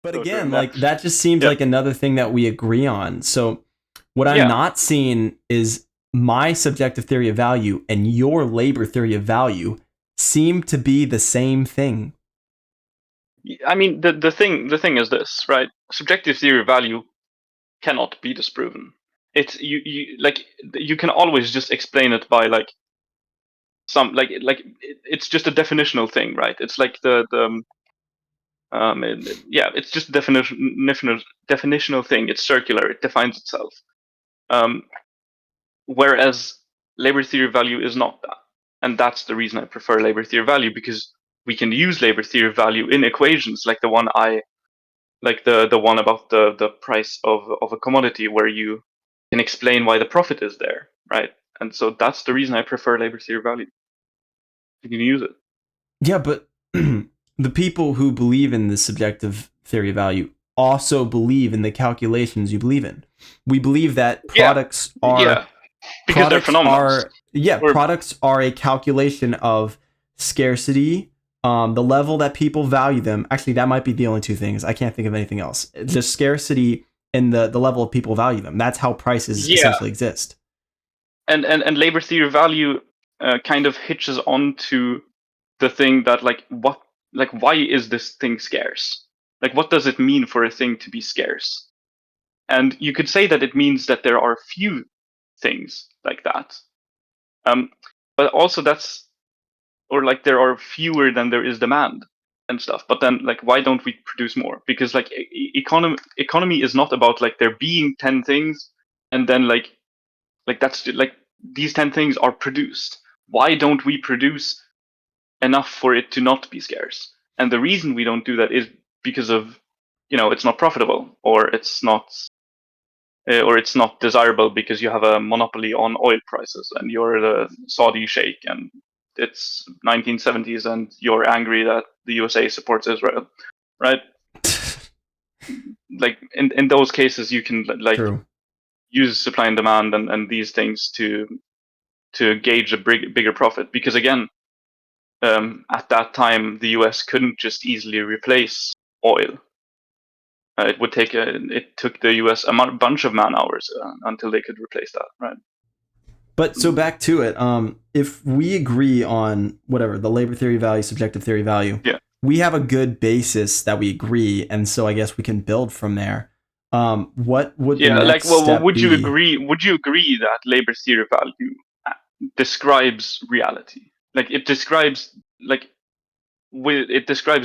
But So again, during that, like that just seems yeah, like another thing that we agree on. So what I'm yeah. not seeing is my subjective theory of value and your labor theory of value seem to be the same thing. I mean, the thing is this, right? Subjective theory of value cannot be disproven. It's you like you can always just explain it by like some it's just a definitional thing, right? It's like yeah, it's just a definitional thing. It's circular. It defines itself. Um, Whereas labor theory of value is not that, and that's the reason I prefer labor theory of value, because we can use labor theory of value in equations like the one about the price of a commodity, where you can explain why the profit is there, right? And so that's the reason I prefer labor theory of value. You can use it. Yeah, but the people who believe in the subjective theory of value also believe in the calculations you believe in. We believe that Yeah, yeah, because they're phenomenons. Or products are a calculation of scarcity, the level that people value them. Actually, that might be the only two things. I can't think of anything else. Just scarcity and the level of people value them. That's how prices yeah, essentially exist. and labor theory of value kind of hitches on to the thing that why is this thing scarce? Like, what does it mean for a thing to be scarce? And you could say that it means that there are few things like that. Um, but also that's or like there are fewer than there is demand and stuff. But then like why don't we produce more? Because like economy is not about like there being 10 things and then like that's like these 10 things are produced. Why don't we produce enough for it to not be scarce? And the reason we don't do that is because of it's not profitable, or it's not desirable because you have a monopoly on oil prices and you're the Saudi sheikh and it's 1970s and you're angry that the USA supports Israel, right? Like in those cases, you can like True. use supply and demand and these things to gauge a bigger profit, because again, at that time the US couldn't just easily replace oil. It took the US a bunch of man hours until they could replace that, right? But so back to it, if we agree on whatever the labor theory value, subjective theory value, Yeah. we have a good basis that we agree, and so I guess we can build from there. What would the Yeah, like, next well, step would you be? agree? Would you agree that labor theory value describes reality? Like, it describes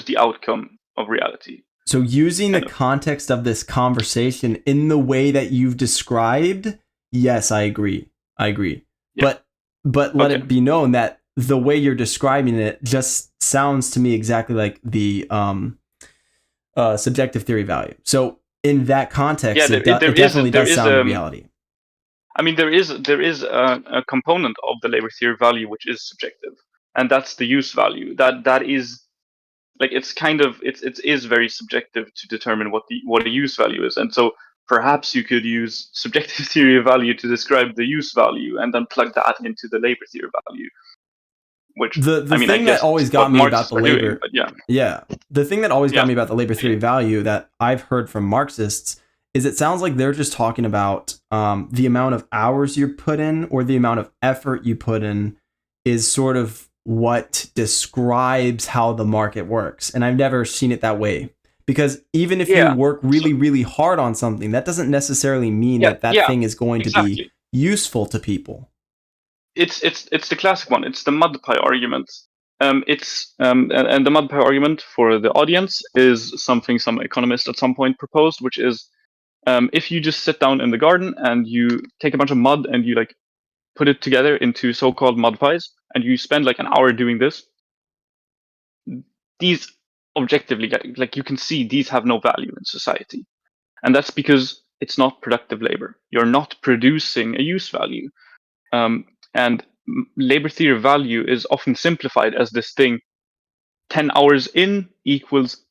the outcome of reality, So, using the kind of. context of this conversation in the way that you've described, yes, I agree. I agree. Yeah. But let Okay. it be known that the way you're describing it just sounds to me exactly like the subjective theory value. So in that Yeah. context, There it is definitely there does is sound reality. I mean there is a component of the labor theory value which is subjective, and that's the use value. That is like it's kind of it is very subjective to determine what a use value is, and so perhaps you could use subjective theory of value to describe the use value and then plug that into the labor theory value, which I The mean I thing that guess always what got me about Marxists the are doing, labor, but yeah. yeah, the thing that always got Yeah. me about the labor theory Yeah. value that I've heard from Marxists is it sounds like they're just talking about the amount of hours you put in or the amount of effort you put in is sort of what describes how the market works. And I've never seen it that way. Because even if you Yeah. work So really, really hard on something, that doesn't necessarily mean yeah, that that yeah, thing is going to be exactly. useful to people. It's the classic one. It's the mud pie argument. And the mud pie argument for the audience is something some economist at some point proposed, which is if you just sit down in the garden and you take a bunch of mud and you like put it together into so-called mud pies, and you spend like an hour doing this, these objectively get like you can see these have no value in society, and that's because it's not productive labor. You're not producing a use value. And labor theory of value is often simplified as this thing: 10 hours in equals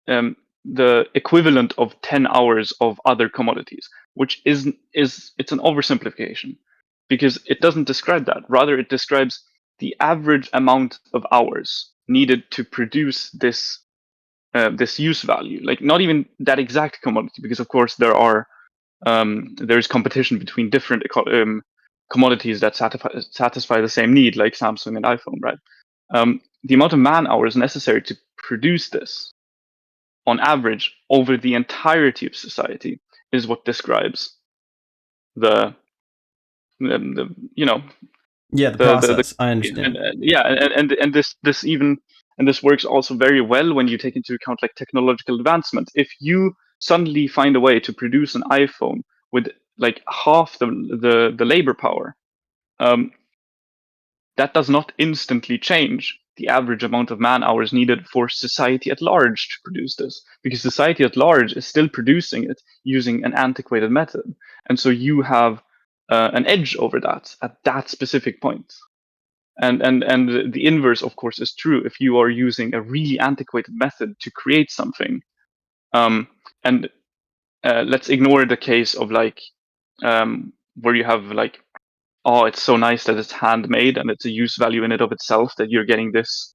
the equivalent of 10 hours of other commodities, which is it's an oversimplification, because it doesn't describe that. Rather, it describes the average amount of hours needed to produce this this use value, like not even that exact commodity, because of course there's competition between different commodities that satisfy the same need, like Samsung and iPhone, right? The amount of man hours necessary to produce this, on average, over the entirety of society, is what describes the, you know, Yeah, the the process. I and, understand. yeah, and this works also very well when you take into account like technological advancement. If you suddenly find a way to produce an iPhone with like half the labor power, um, that does not instantly change the average amount of man hours needed for society at large to produce this, because society at large is still producing it using an antiquated method, and so you have an edge over that at that specific point. And the inverse, of course, is true if you are using a really antiquated method to create something. And let's ignore the case of like where you have like, oh, it's so nice that it's handmade and it's a use value in it of itself that you're getting this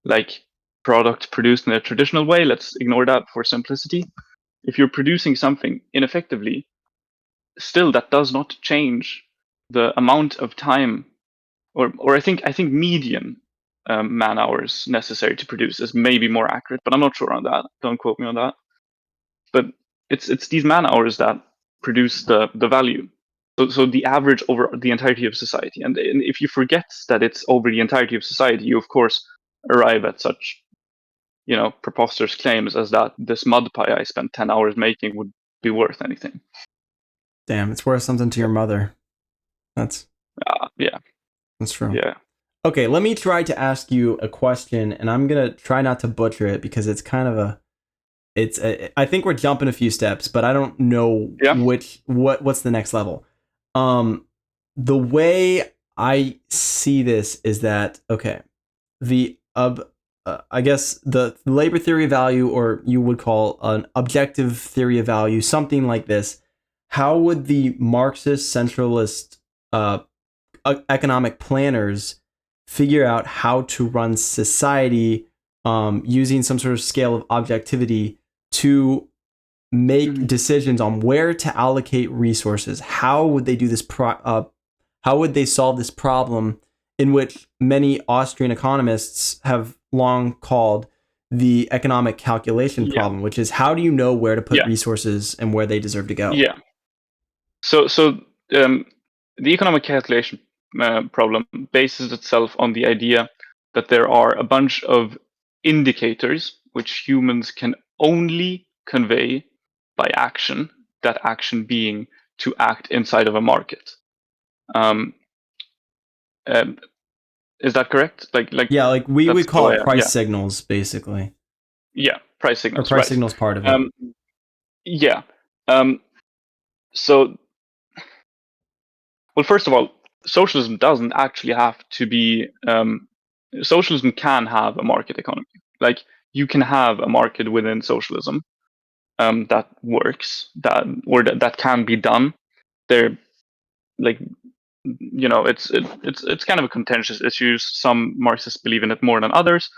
like product produced in a traditional way. Let's ignore that for simplicity. If you're producing something ineffectively, still that does not change the amount of time, or I think median man hours necessary to produce is maybe more accurate, but I'm not sure on that. Don't quote me on that. But it's these man hours that produce the value. So the average over the entirety of society, and if you forget that it's over the entirety of society, you of course arrive at such preposterous claims as that this mud pie I spent 10 hours making would be worth anything. Damn, it's worth something to your mother. That's Yeah, that's true. yeah, Okay, let me try to ask you a question, and I'm gonna try not to butcher it because it's kind of a. I think we're jumping a few steps, but I don't know yeah. what's the next level. Um, the way I see this is that okay, the I guess the labor theory of value, or you would call an objective theory of value, something like this. How would the Marxist centralist uh, economic planners figure out how to run society using some sort of scale of objectivity to make Mhm. decisions on where to allocate resources? How would they do this? How would they solve this problem, in which many Austrian economists have long called the economic calculation Yeah, problem, which is how do you know where to put yeah, resources and where they deserve to go? yeah. So um, the economic calculation problem bases itself on the idea that there are a bunch of indicators which humans can only convey by action. That action being to act inside of a market. Um, um, is that correct? Like Yeah, like we that's would the call way. it price Yeah, signals, basically, yeah. Price or signals, price right? signals part of it. Um, yeah. Um, so Well, first of all, socialism doesn't actually have to be. Socialism can have a market economy. Like you can have a market within socialism that works, that can be done. They're like it's kind of a contentious issue. Some Marxists believe in it more than others,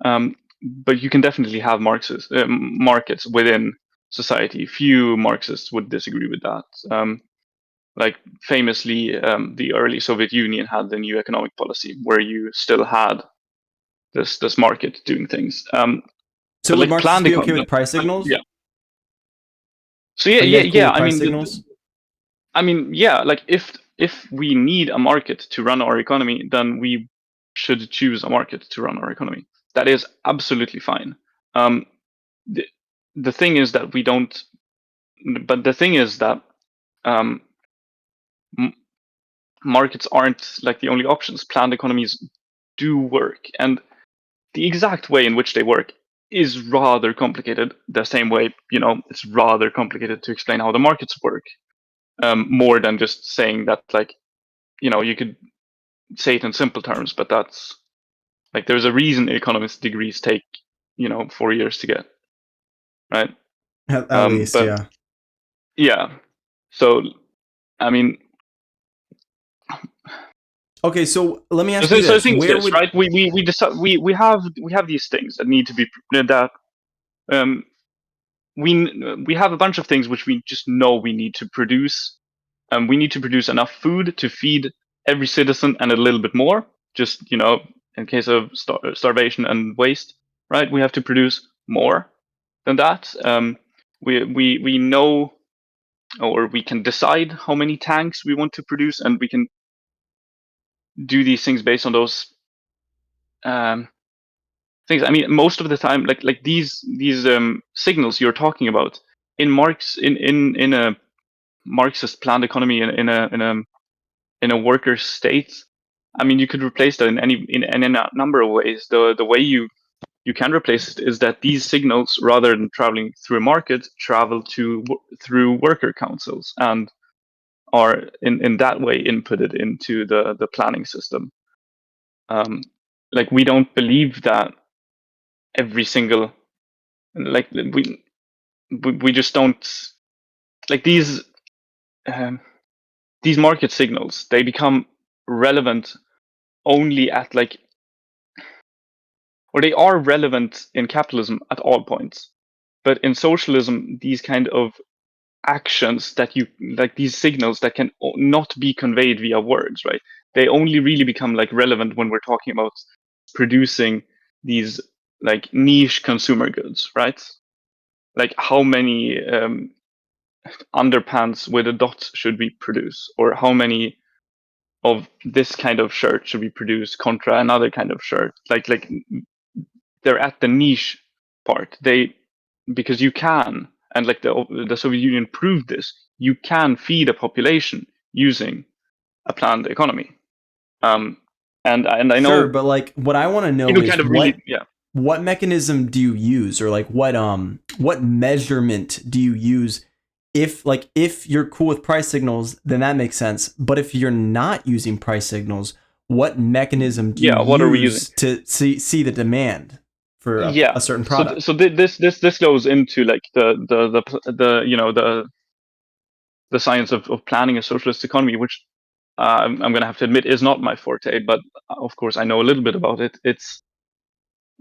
but you can definitely have Marxist markets within society. Few Marxists would disagree with that. Like famously, the early Soviet Union had the new economic policy where you still had this market doing things. So But would like Marxists planned be okay with economy, price yeah. signals? So yeah, Are you yeah, guys cool yeah. with price signals? I mean, yeah. Like if we need a market to run our economy, then we should choose a market to run our economy. That is absolutely fine. Um, the the thing is that we don't. But the thing is that um, m- markets aren't like the only options. Planned economies do work, and the exact way in which they work is rather complicated. The same way, it's rather complicated to explain how the markets work. More than just saying that, like, you could say it in simple terms, but that's like there's a reason economist degrees take 4 years to get, right? At least, But yeah. yeah, so I mean, Okay, so let me ask so, you so the this: thing is where this, would right? We decide we have these things that need to be that. Um, we have a bunch of things which we just know we need to produce. We need to produce enough food to feed every citizen and a little bit more. Just in case of starvation and waste, right? We have to produce more than that. We know, or we can decide how many tanks we want to produce, and we can do these things based on those um, things. I mean, most of the time, like these signals you're talking about in a Marxist planned economy, in a worker state. I mean, you could replace that in a number of ways. The way you can replace it is that these signals, rather than traveling through a market, travel through worker councils and are in that way inputted into the planning system. Like, we don't believe that every single, like, we just don't, like, um, these market signals, they become relevant only at, like, or they are relevant in capitalism at all points, but in socialism, these kind of actions that you, like, these signals that can not be conveyed via words, right? They only really become, like, relevant when we're talking about producing these, like, niche consumer goods, right? Like, how many underpants with a dot should we produce, or how many of this kind of shirt should we produce contra another kind of shirt? Like they're at the niche part. Because you can, and like the Soviet Union proved this, you can feed a population using a planned economy. Um, and I Sure, know but like what I want to know people is kind of really, yeah. what mechanism do you use, or like what measurement do you use? If you're cool with price signals, then that makes sense. But if you're not using price signals, what mechanism do you Yeah, what are we using? use to see the demand for Yeah, a certain so product? this goes into, like, the the science of planning a socialist economy, which I'm going to have to admit is not my forte, but of course I know a little bit about it.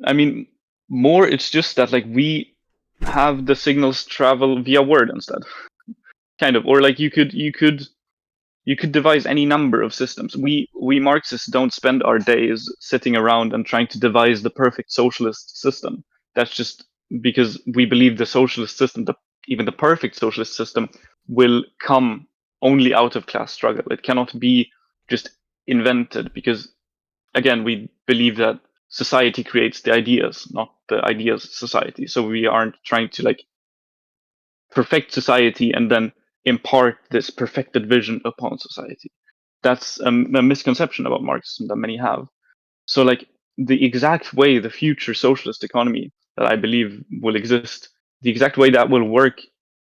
I mean, more, it's just that, like, we have the signals travel via word instead, kind of, or like you could devise any number of systems. We Marxists don't spend our days sitting around and trying to devise the perfect socialist system. That's just because we believe the socialist system, even the perfect socialist system, will come only out of class struggle. It cannot be just invented, because, again, we believe that society creates the ideas, not the ideas society. So we aren't trying to, like, perfect society and then impart this perfected vision upon society. That's a misconception about Marxism that many have. So, like, the exact way the future socialist economy that I believe will exist, the exact way that will work,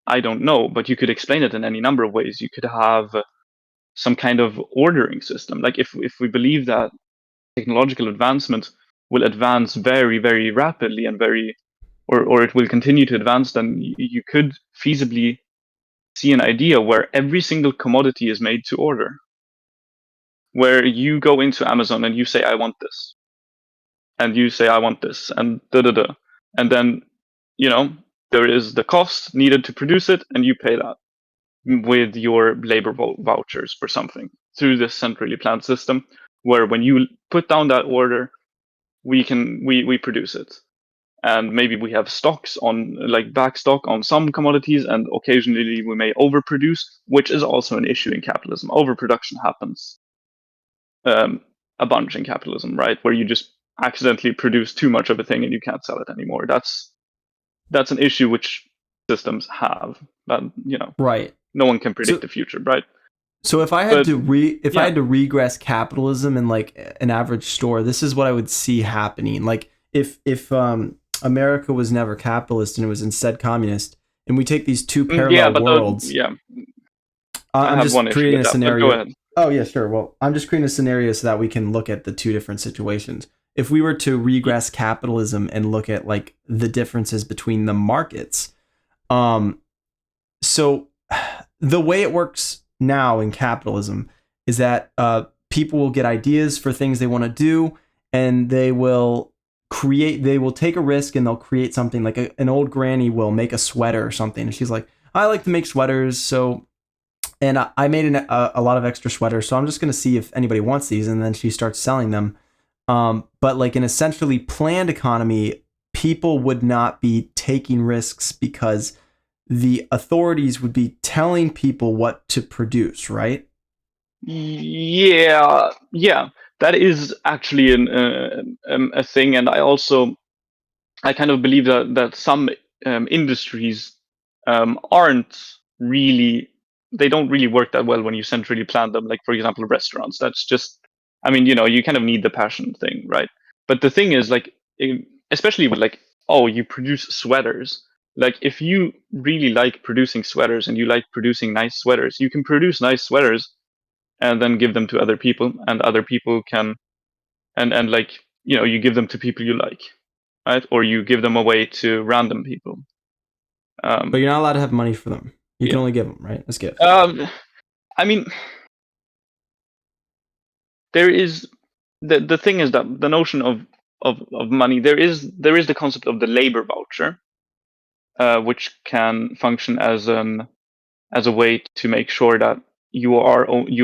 I don't know, but you could explain it in any number of ways. You could have some kind of ordering system. Like, if we believe that technological advancement will advance very, very rapidly and or it will continue to advance, then you could feasibly see an idea where every single commodity is made to order, where you go into Amazon and you say, I want this, and you say, I want this, and da da da. And then, you know, there is the cost needed to produce it, and you pay that with your labor vouchers for something through this centrally planned system, where when you put down that order, we produce it. And maybe we have stocks on, like, back stock on some commodities, and occasionally we may overproduce, which is also an issue in capitalism. Overproduction happens um, a bunch in capitalism, right? Where you just accidentally produce too much of a thing and you can't sell it anymore. That's an issue which systems have. But Right. no one can predict So the future, right? so But if I yeah, had to regress capitalism in like an average store, this is what I would see happening. Like if America was never capitalist and it was instead communist, and we take these two yeah, parallel but worlds, yeah, I I'm have one just issue creating with a that. But go scenario. ahead. Oh yeah, sure. Well, I'm just creating a scenario so that we can look at the two different situations. If we were to regress capitalism and look at like the differences between the markets, um, so the way it works now in capitalism is that people will get ideas for things they want to do, and they will they will take a risk and they'll create something like an old granny will make a sweater or something. And she's like, I like to make sweaters. So, and I made a lot of extra sweaters. So I'm just going to see if anybody wants these. And then she starts selling them. But like an essentially planned economy, people would not be taking risks because the authorities would be telling people what to produce, right? Yeah, yeah, that is actually a thing, and I kind of believe that some industries aren't really they don't really work that well when you centrally plan them. Like for example, restaurants. That's just I mean, you kind of need the passion thing, right? But the thing is, like, especially with like, oh, you produce sweaters. Like, if you really like producing sweaters and you like producing nice sweaters, you can produce nice sweaters and then give them to other people, and other people can and like you give them to people you like, right? Or you give them away to random people. But Um, you're not allowed to have money for them. You can yeah. only give them, right? As gifts. I mean, there is the thing is that the notion of money, there is the concept of the labor voucher, which can function as a way to make sure that you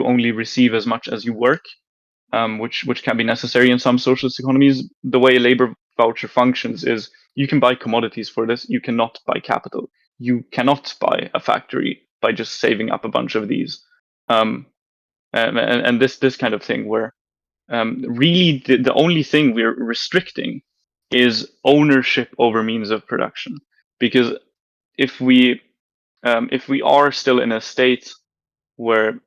only receive as much as you work, which can be necessary in some socialist economies. The way a labor voucher functions is you can buy commodities for this. You cannot buy capital. You cannot buy a factory by just saving up a bunch of these. Um, and this kind of thing where really the only thing we're restricting is ownership over means of production. Because if we are still in a state where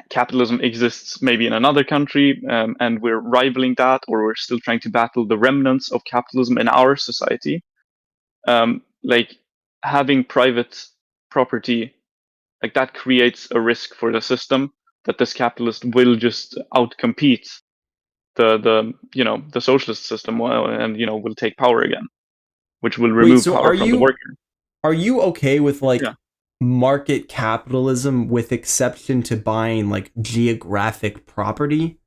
capitalism exists maybe in another country, and we're rivaling that, or we're still trying to battle the remnants of capitalism in our society, like having private property, like that creates a risk for the system that this capitalist will just outcompete the socialist system, and will take power again, which will Wait, remove so power from the worker. are you okay with Yeah. like market capitalism with exception to buying like geographic property,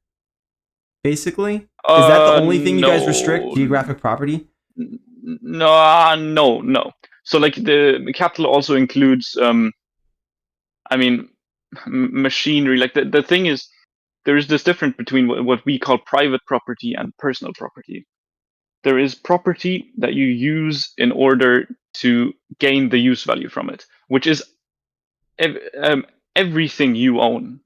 basically? Is that the only thing you guys restrict, No, geographic property? no, no, no. So like the capital also includes, I mean, machinery. Like the thing is, there is this difference between what we call private property and personal property. There is property that you use in order to gain the use value from it, which is ev- um, everything you own.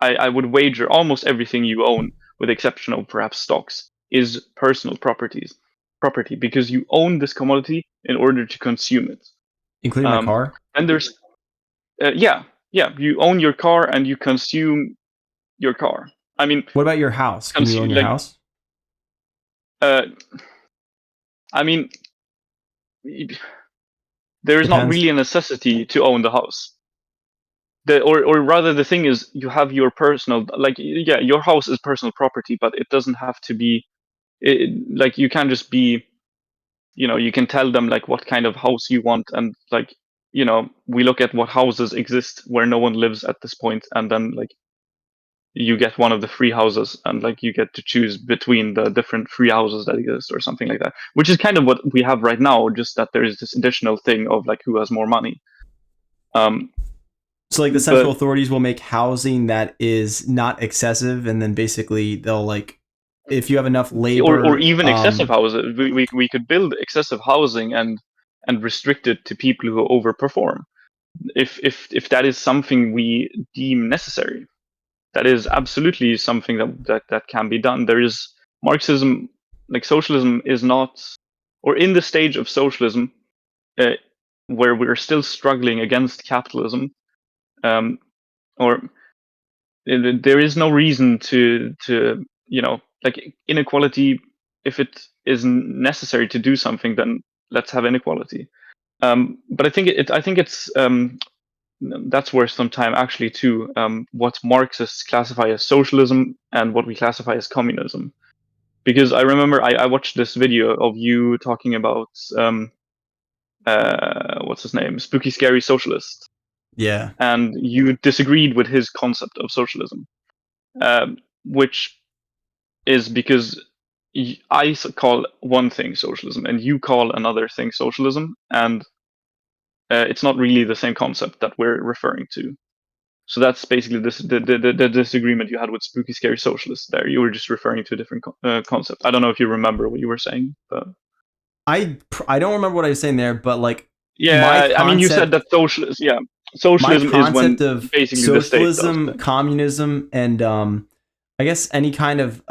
I would wager almost everything you own, with the exception of perhaps stocks, is personal property, because you own this commodity in order to consume it. Including my Um, car? and there's yeah, yeah, you own your car and you consume your car. I mean, What about your house? Can you own consume your like house? uh, I mean, there is not Depends. really a necessity to own the house. Or rather, the thing is, you have your personal, like, yeah, your house is personal property, but it doesn't have to be like, you can just be, you can tell them like what kind of house you want, and like, we look at what houses exist where no one lives at this point, and then like you get one of the free houses, and like you get to choose between the different free houses that exist, or something like that, which is kind of what we have right now, just that there is this additional thing of like who has more money. um So like the central but authorities will make housing that is not excessive, and then basically they'll like if you have enough or labor, even excessive houses, we could build excessive housing and restrict it to people who overperform, if that is something we deem necessary. That is absolutely something that can be done. There is Marxism, like socialism is not, or in the stage of socialism, uh, where we're still struggling against capitalism, um, or there is no reason to like inequality. If it is necessary to do something, then let's have inequality. But I think it's that's worth some time actually too. What Marxists classify as socialism and what we classify as communism. Because I remember I watched this video of you talking about what's his name, Spooky Scary Socialist, yeah. and you disagreed with his concept of socialism, which is because call one thing socialism, and you call another thing socialism, and it's not really the same concept that we're referring to. So that's basically the disagreement you had with spooky, scary socialists. There, you were just referring to a different concept. I don't know if you remember what you were saying, but I don't remember what I was saying there, but like my yeah, I mean, you said concept that my socialism is when concept of basically the state does socialism, things. communism, and I guess any kind of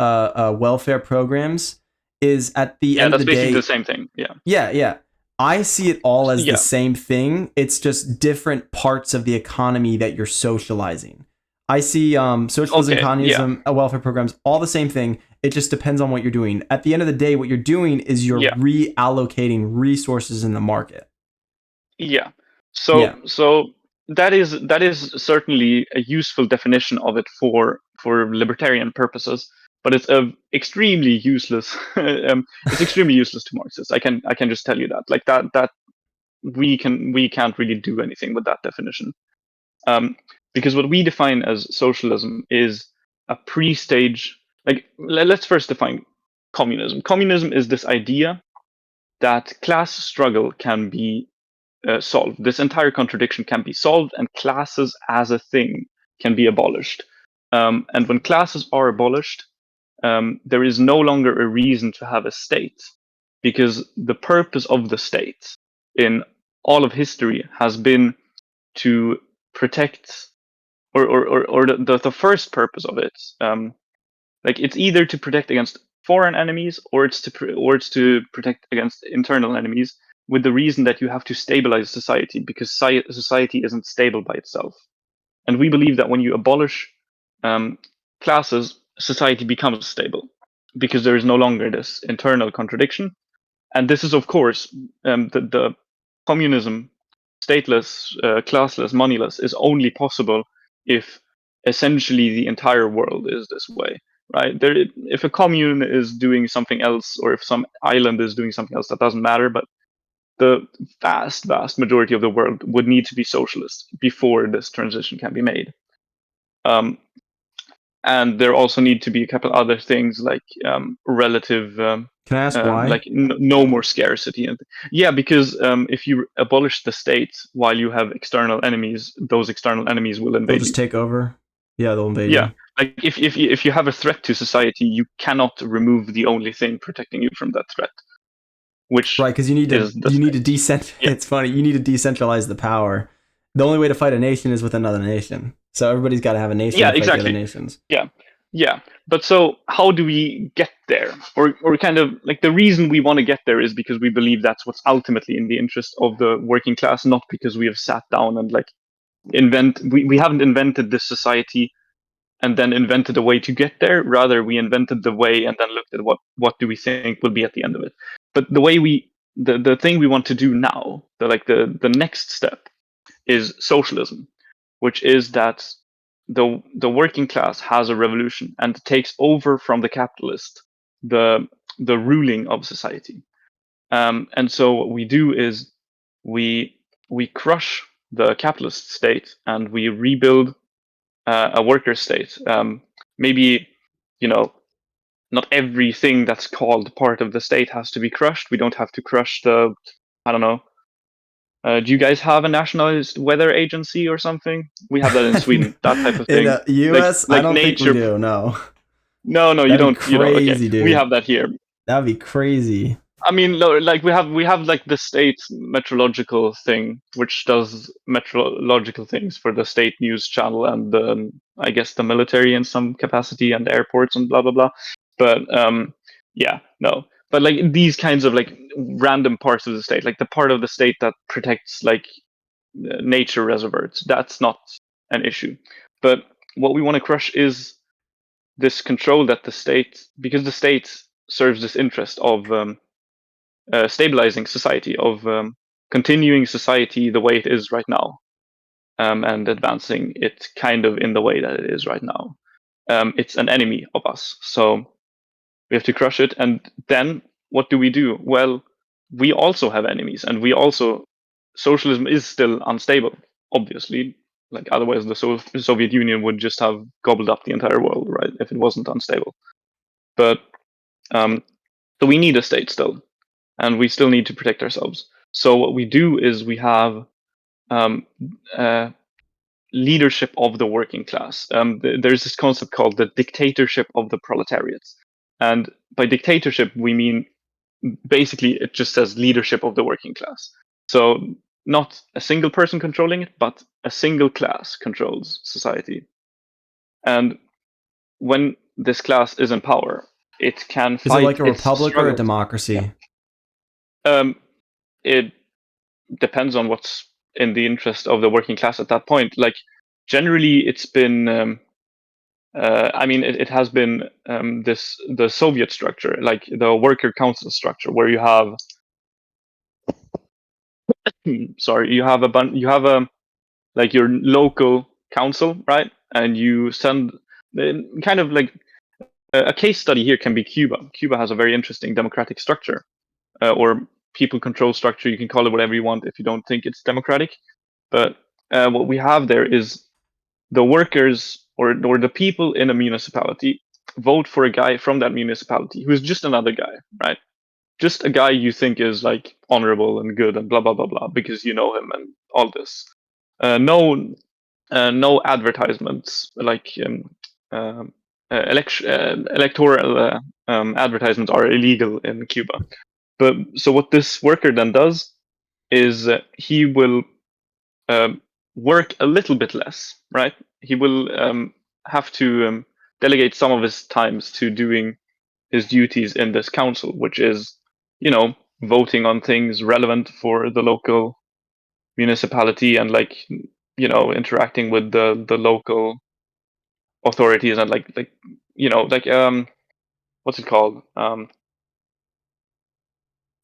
welfare programs is at the Yeah, end of that's the basically the day. same thing. Yeah, Yeah, yeah. I see it all as the yeah, same thing. It's just different parts of the economy that you're socializing. I see socialism, okay, yeah, communism, welfare programs, all the same thing. It just depends on what you're doing. At the end of the day, what you're doing is you're yeah. reallocating resources in the market. Yeah. Yeah. So that is certainly a useful definition of it for libertarian purposes, but it's extremely useless. It's extremely useless to Marxists. I can just tell you that. Like that we can't really do anything with that definition. Um, because what we define as socialism is a pre-stage. Like let's first define communism. Communism is this idea that class struggle can be solved. This entire contradiction can be solved, and classes as a thing can be abolished. And when classes are abolished, there is no longer a reason to have a state, because the purpose of the state in all of history has been to protect, or the first purpose of it, like it's either to protect against foreign enemies, or it's to protect against internal enemies, with the reason that you have to stabilize society, because society isn't stable by itself. And we believe that when you abolish um, classes, society becomes stable, because there is no longer this internal contradiction. And this is, of course, the communism, stateless, classless, moneyless, is only possible if essentially the entire world is this way, right? If a commune is doing something else, or if some island is doing something else, that doesn't matter. But the vast majority of the world would need to be socialist before this transition can be made. Um, and there also need to be a couple other things, like relative Can I ask why? like no more scarcity. And yeah, because if you abolish the state while you have external enemies, those external enemies will They'll invade just you. take over. Yeah, they'll invade Yeah, you. like if you have a threat to society, you cannot remove the only thing protecting you from that threat, which Right, because you need to is the you need to state. decent. Yeah, It's funny. You need to decentralize the power. The only way to fight a nation is with another nation. So everybody's got to have a nation yeah, to fight the other exactly. nations. Yeah, yeah. But so how do we get there? Or kind of like, the reason we want to get there is because we believe that's what's ultimately in the interest of the working class, not because we have sat down and like we haven't invented this society and then invented a way to get there. Rather, we invented the way and then looked at what do we think will be at the end of it. But the thing we want to do now, the next step, is socialism, which is that the working class has a revolution and takes over from the capitalist the the ruling of society. And so what we do is we we crush the capitalist state, and we rebuild a worker state. Maybe, you know, not everything that's called part of the state has to be crushed. We don't have to crush the, I don't know. Do you guys have a nationalized weather agency or something? We have that in Sweden. That type of In thing. the U.S., I Like don't think we nature. do. No, No, no, you that'd be don't. You don't. Okay, crazy, we dude. have that here. That'd be crazy. I mean, no, like we have like the state meteorological thing, which does meteorological things for the state news channel and I guess the military in some capacity, and airports and blah blah blah. But yeah, no. But like these kinds of like random parts of the state, like the part of the state that protects like nature reservoirs, that's not an issue. But what we want to crush is this control that the state, because the state serves this interest of stabilizing society, of continuing society the way it is right now, and advancing it kind of in the way that it is right now. It's an enemy of us, so we have to crush it. And then what do we do? Well, we also have enemies, and we also, socialism is still unstable, obviously. Like otherwise, the Soviet Union would just have gobbled up the entire world, right? If it wasn't unstable. But So we need a state still, and we still need to protect ourselves. So what we do is we have um, uh, leadership of the working class. There's this concept called the dictatorship of the proletariats, and by dictatorship we mean basically it just says leadership of the working class. So not a single person controlling it, but a single class controls society. And when this class is in power, it can Is it fight like a its republic or a struggles. Yeah. democracy? It depends on what's in the interest of the working class at that point. Like generally, it's been. I mean, it has been the Soviet structure, like the worker council structure, where you have sorry, you have a like your local council, right? And you send kind of like a case study here can be Cuba. Cuba has a very interesting democratic structure, or people control structure. You can call it whatever you want if you don't think it's democratic. But what we have there is the workers or the people in a municipality vote for a guy from that municipality who is just another guy, right? Just a guy you think is like honorable and good and blah blah blah blah because you know him and all this. No, no advertisements like electoral advertisements are illegal in Cuba. But so what this worker then does is he will um, work a little bit less, right? He will have to delegate some of his times to doing his duties in this council, which is, you know, voting on things relevant for the local municipality and like, you know, interacting with the local authorities and like you know like what's it called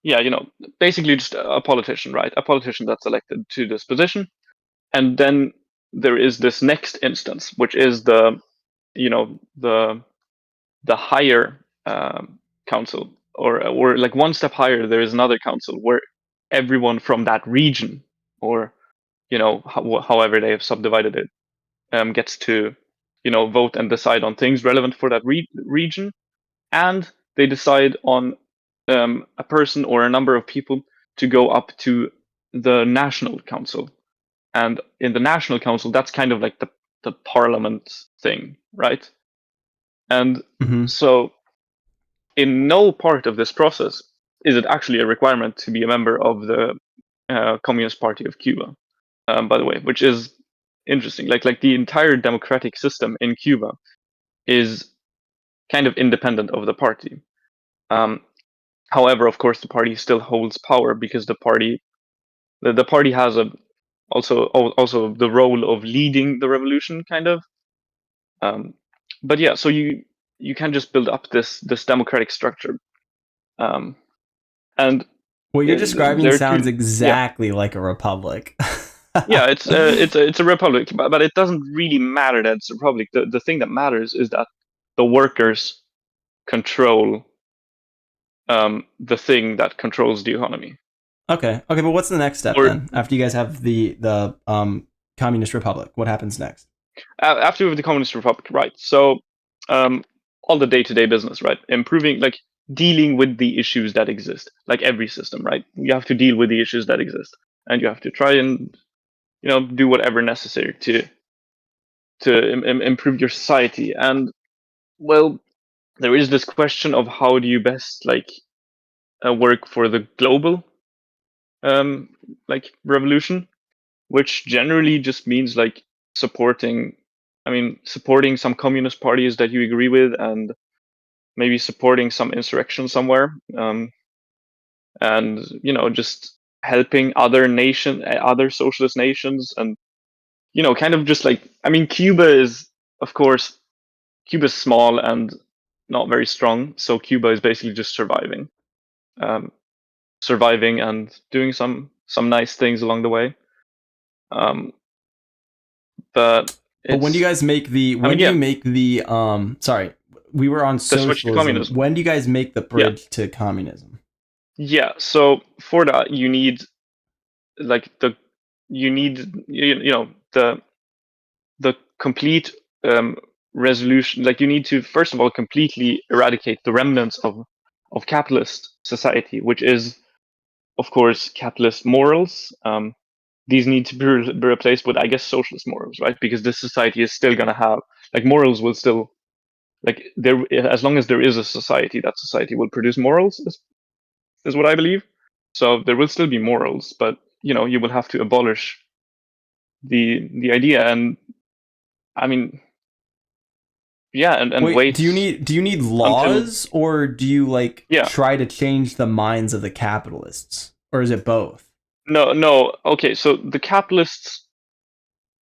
yeah, you know, basically just a politician, right? A politician that's elected to this position. And then there is this next instance, which is the, you know, the higher council, or like one step higher. There is another council where everyone from that region, or you know, however they have subdivided it, gets to, you know, vote and decide on things relevant for that region, and they decide on a person or a number of people to go up to the national council. And in the national council, that's kind of like the parliament thing, right? And Mm-hmm. so in no part of this process is it actually a requirement to be a member of the Communist Party of Cuba, by the way, which is interesting. Like the entire democratic system in Cuba is kind of independent of the party. Um, However, of course, the party still holds power because the party has a also the role of leading the revolution, kind of. Um, but yeah, so you can just build up this democratic structure, um, and What you're describing there are sounds two. Yeah, exactly like a republic. yeah, it's a republic, but it doesn't really matter that it's a republic. The thing that matters is that the workers control the thing that controls the economy. Okay. Okay, but what's the next step Or then? After you guys have the communist republic, what happens next? after with the communist republic, right? So um, all the day-to-day business, right? Improving, like dealing with the issues that exist, like every system, right? You have to deal with the issues that exist, and you have to try and, you know, do whatever necessary to improve your society. And well, there is this question of how do you best like work for the global um, like revolution, which generally just means like supporting, I mean, supporting some communist parties that you agree with, and maybe supporting some insurrection somewhere, and you know, just helping other socialist nations, and you know, kind of just like, I mean, Cuba is, of course, Cuba's small and not very strong, so Cuba is basically just um, surviving and doing some nice things along the way. Um, but But when do you it's, guys make the I when mean, do you yeah, make the sorry, we were on the switch to socialism. communism. When do you guys make the Yeah, bridge to communism? yeah. So for that, you need like you need you know the complete resolution. Like you need to first of all completely eradicate the remnants of capitalist society, which is, of course, capitalist morals. These need to be replaced with, I guess, socialist morals, right? Because this society is still going to have, like, morals will still, like, there, as long as there is a society, that society will produce morals, is what I believe. So there will still be morals, but you will have to abolish the idea. And I mean, yeah, and Wait, wait do you need until, laws, or do you like yeah. try to change the minds of the capitalists? Or is it both? No, okay, so the capitalists,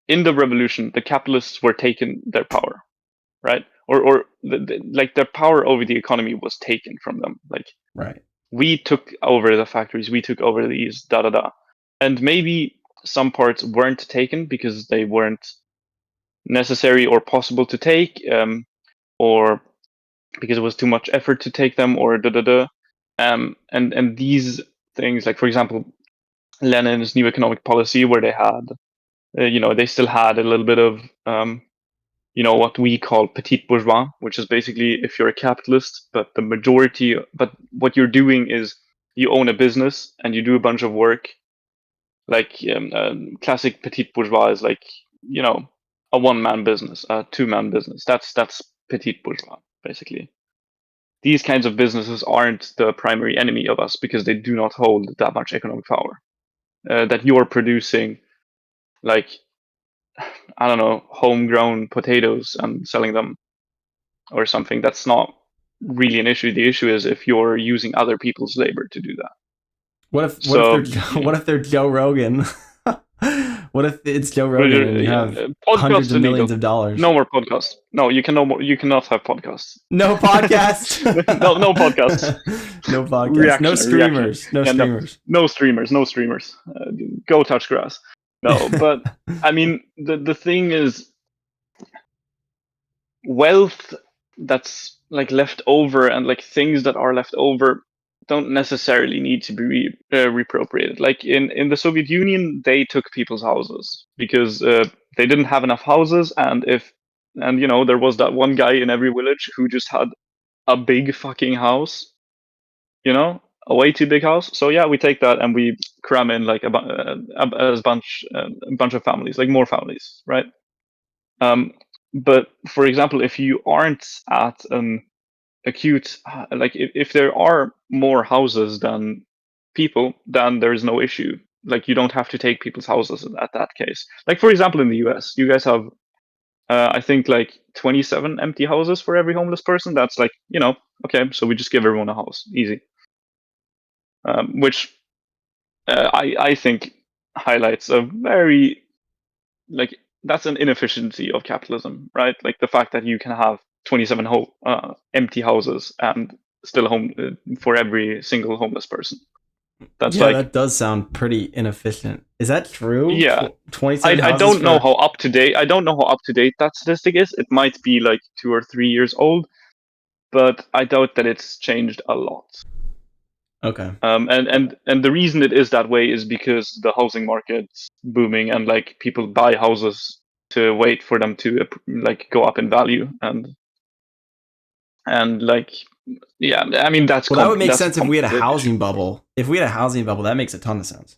in the revolution, the capitalists were taken their power, right? Or like, their power over the economy was taken from them. Like, Right. we took over the factories, we took over these, da da da. And maybe some parts weren't taken because they weren't necessary or possible to take, or because it was too much effort to take them, or da da da. And these things, like, for example, Lenin's new economic policy, where they had, they still had a little bit of, what we call petit bourgeois, which is basically, if you're a capitalist, but what you're doing is you own a business and you do a bunch of work. Like, classic petit bourgeois is like, a one-man business, a two-man business. That's petit bourgeois, basically. These kinds of businesses aren't the primary enemy of us because they do not hold that much economic power. That you're producing, like, I don't know, homegrown potatoes and selling them or something, that's not really an issue. The issue is if you're using other people's labor to do that. What if they're So, what if they're Joe Rogan? What if it's Joe Rogan and you yeah, have hundreds podcasts of illegal. millions of dollars? No more podcasts. No, you can no more. You cannot have podcasts. No podcast. No podcasts. No podcast. No Reactionary. streamers. No Yeah, no, streamers. no streamers. No streamers. Go touch grass. No, but I mean, the thing is, wealth that's like left over, and like things that are left over, don't necessarily need to be reappropriated. Like, in the Soviet Union, they took people's houses because they didn't have enough houses, and there was that one guy in every village who just had a big fucking house, a way too big house. So yeah, we take that and we cram in like a bunch of families, like more families, right? Um, but for example, if you aren't at an acute, like, if there are more houses than people, then there's no issue. Like, you don't have to take people's houses at that case. Like, for example, in the US, you guys have, I think, like 27 empty houses for every homeless person. That's like, okay, so we just give everyone a house, easy. Which I think highlights a very, like, that's an inefficiency of capitalism, right? Like, the fact that you can have 27 empty houses and still a home for every single homeless person. That's Yeah, like, that does sound pretty inefficient. Is that true? yeah. 27 I houses don't know for. how up to date. I don't know how up to date that statistic is. It might be like 2 or 3 years old, but I doubt that it's changed a lot. Okay. And the reason it is that way is because the housing market's booming, and like, people buy houses to wait for them to like go up in value, and like, yeah, I mean, Well, that would make that's a sense if we had a complicated issue. housing bubble. If we had a housing bubble, that makes a ton of sense.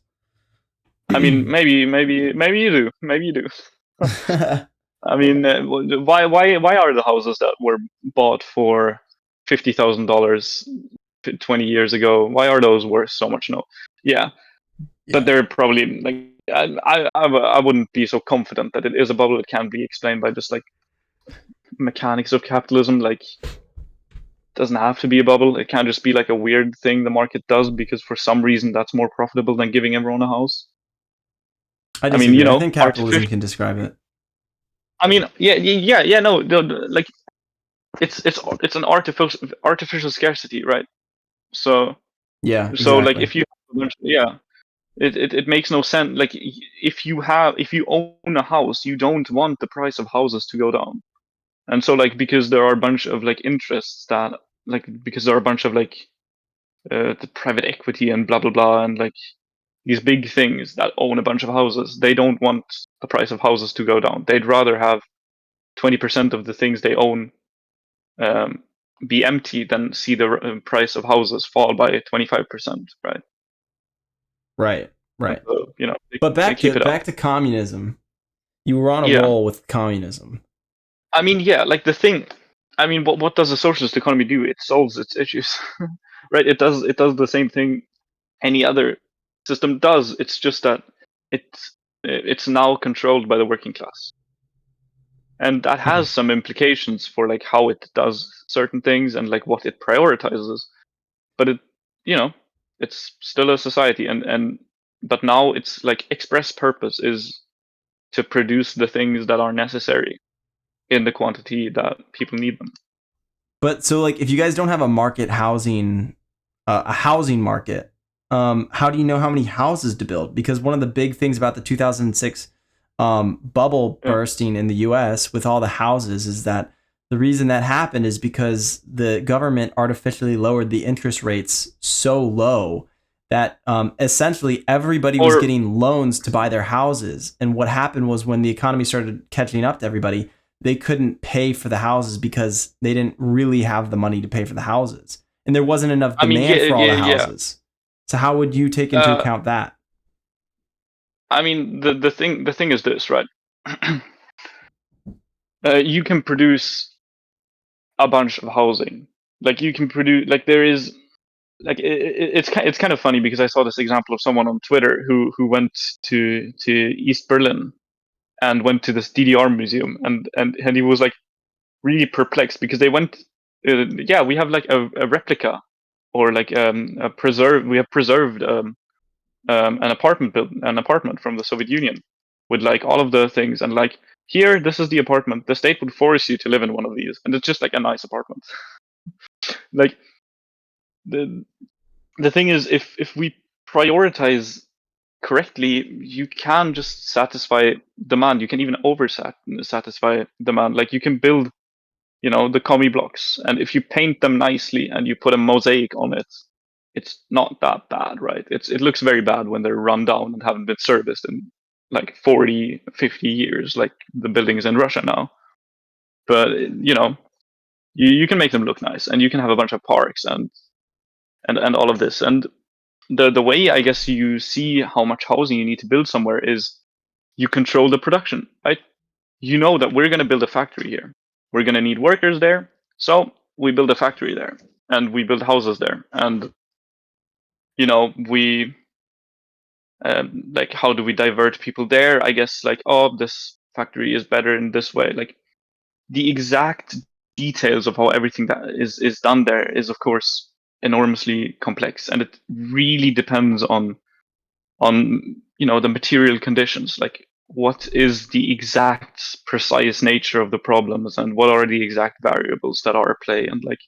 I mean, maybe you do, maybe you do. I mean, why are the houses that were bought for $50,000 20 years ago, why are those worth so much now? Yeah, but Yeah. they're probably like, I wouldn't be so confident that it is a bubble. It can be explained by just like mechanics of capitalism. Like, doesn't have to be a bubble. It can't just be like a weird thing the market does because for some reason that's more profitable than giving everyone a house. I I mean, disagree. I think capitalism artificial. can describe it. I mean, yeah. No, like, it's an artificial scarcity, right? So Yeah, like, exactly. if you, yeah, it makes no sense. Like, if you own a house, you don't want the price of houses to go down. And so, like, because there are a bunch of like interests that, like, because there are a bunch of like the private equity and blah blah blah, and like these big things that own a bunch of houses, they don't want the price of houses to go down. They'd rather have 20% of the things they own, um, be empty than see the price of houses fall by 25%, right? Right, And right. so, But they keep it up. back to communism. You were on a Yeah. roll with communism. I mean, yeah, like the thing. I mean, what does a socialist economy do? It solves its issues, right? It does the same thing any other system does. It's just that it's now controlled by the working class, and that has some implications for like how it does certain things and like what it prioritizes. But you know, it's still a society, and but now it's like express purpose is to produce the things that are necessary in the quantity that people need them. But so like if you guys don't have a market housing a housing market, how do you know how many houses to build? Because one of the big things about the 2006 bubble Yeah. bursting in the US with all the houses is that the reason that happened is because the government artificially lowered the interest rates so low that essentially everybody was Or getting loans to buy their houses. And what happened was when the economy started catching up to everybody, they couldn't pay for the houses because they didn't really have the money to pay for the houses. And there wasn't enough I mean, demand yeah, for all yeah, the yeah. houses. So how would you take into Uh, account that? I mean, the thing is this, right? You can produce a bunch of housing. Like you can produce, like there is, like it's kind of funny because I saw this example of someone on Twitter who went to East Berlin and went to this DDR museum, and he was like really perplexed because they went, yeah, we have like a replica or like a preserve, we have preserved an apartment from the Soviet Union with like all of the things, and like here, this is the apartment. The state would force you to live in one of these, and it's just like a nice apartment. Like the the thing is, if we prioritize correctly, you can just satisfy demand. You can even satisfy demand. Like you can build, the commie blocks, and if you paint them nicely and you put a mosaic on it, it's not that bad, right? It looks very bad when they're run down and haven't been serviced in like 40, 50 years, like the buildings in Russia now. But you can make them look nice, and you can have a bunch of parks and all of this. And the way I guess you see how much housing you need to build somewhere is you control the production, right? You know that we're going to build a factory here. We're going to need workers there. So we build a factory there and we build houses there. And, we, like, how do we divert people there? I guess, like, oh, this factory is better in this way. Like, the exact details of how everything that is done there is, of course, enormously complex. And it really depends on the material conditions, like what is the exact precise nature of the problems and what are the exact variables that are at play, and like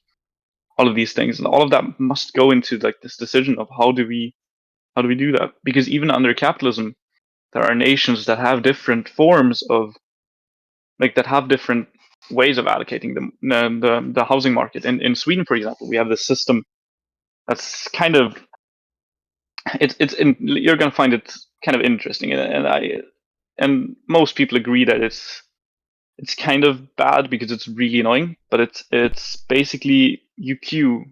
all of these things, and all of that must go into like this decision of how do we do that, because even under capitalism there are nations that have different forms of, like, that have different ways of allocating the housing market. In Sweden, for example, we have this system that's kind of, you're going to find it kind of interesting, and most people agree that it's kind of bad because it's really annoying. But it's basically you queue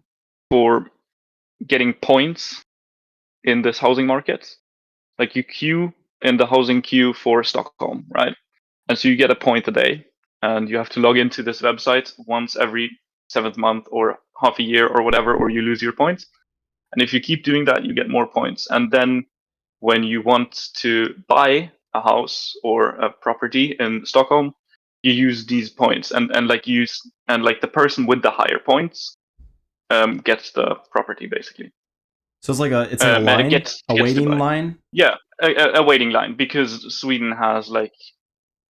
for getting points in this housing market. Like you queue in the housing queue for Stockholm, right? And so you get a point a day, and you have to log into this website once every seventh month or half a year or whatever, or you lose your points. And if you keep doing that, you get more points. And then when you want to buy a house or a property in Stockholm, you use these points, and like the person with the higher points gets the property basically, So it's like a and it line, a gets to waiting buy. line. Yeah, a waiting line, because Sweden has like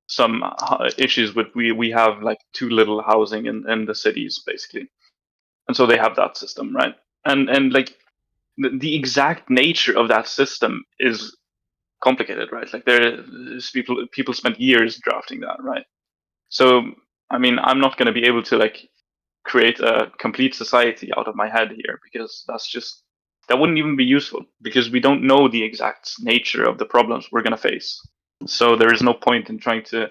some issues with, we have like too little housing in the cities basically, and so they have that system, right? And like the exact nature of that system is complicated, right? Like there's people spent years drafting that, right? So I mean, I'm not going to be able to like create a complete society out of my head here, because that wouldn't even be useful, because we don't know the exact nature of the problems we're going to face. So there is no point in trying to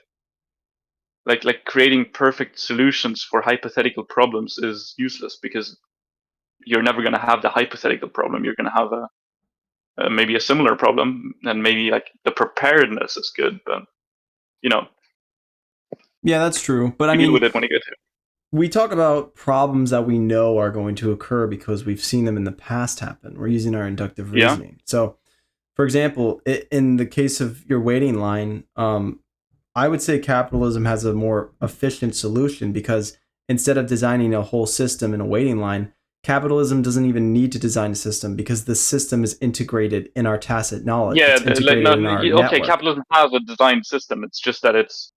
like creating perfect solutions for hypothetical problems is useless, because you're never going to have the hypothetical problem. You're going to have maybe a similar problem, and maybe like the preparedness is good, but you know, Yeah, that's true. But I you deal mean, with it when you get to it. we talk about problems that we know are going to occur because we've seen them in the past happen. We're using our inductive Yeah, reasoning. So, for example, in the case of your waiting line, I would say capitalism has a more efficient solution because instead of designing a whole system in a waiting line, capitalism doesn't even need to design a system because the system is integrated in our tacit knowledge. yeah. It's Like no, integrated in our okay, network. capitalism has a designed system. It's just that it's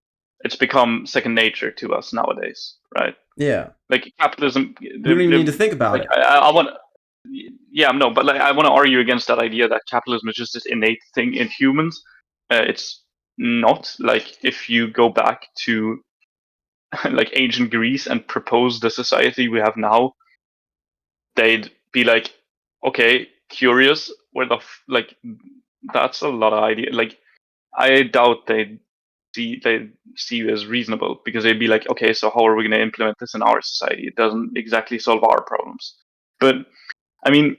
become second nature to us nowadays, right? Yeah. Like capitalism, We don't even need to think about like it. I want, yeah, no, but like I want to argue against that idea that capitalism is just this innate thing in humans. It's not. Like if you go back to like ancient Greece and propose the society we have now, they'd be like, okay, curious, where the like that's a lot of idea. Like I doubt they see you as reasonable, because they'd be like, okay, so how are we going to implement this in our society? It doesn't exactly solve our problems. But I mean,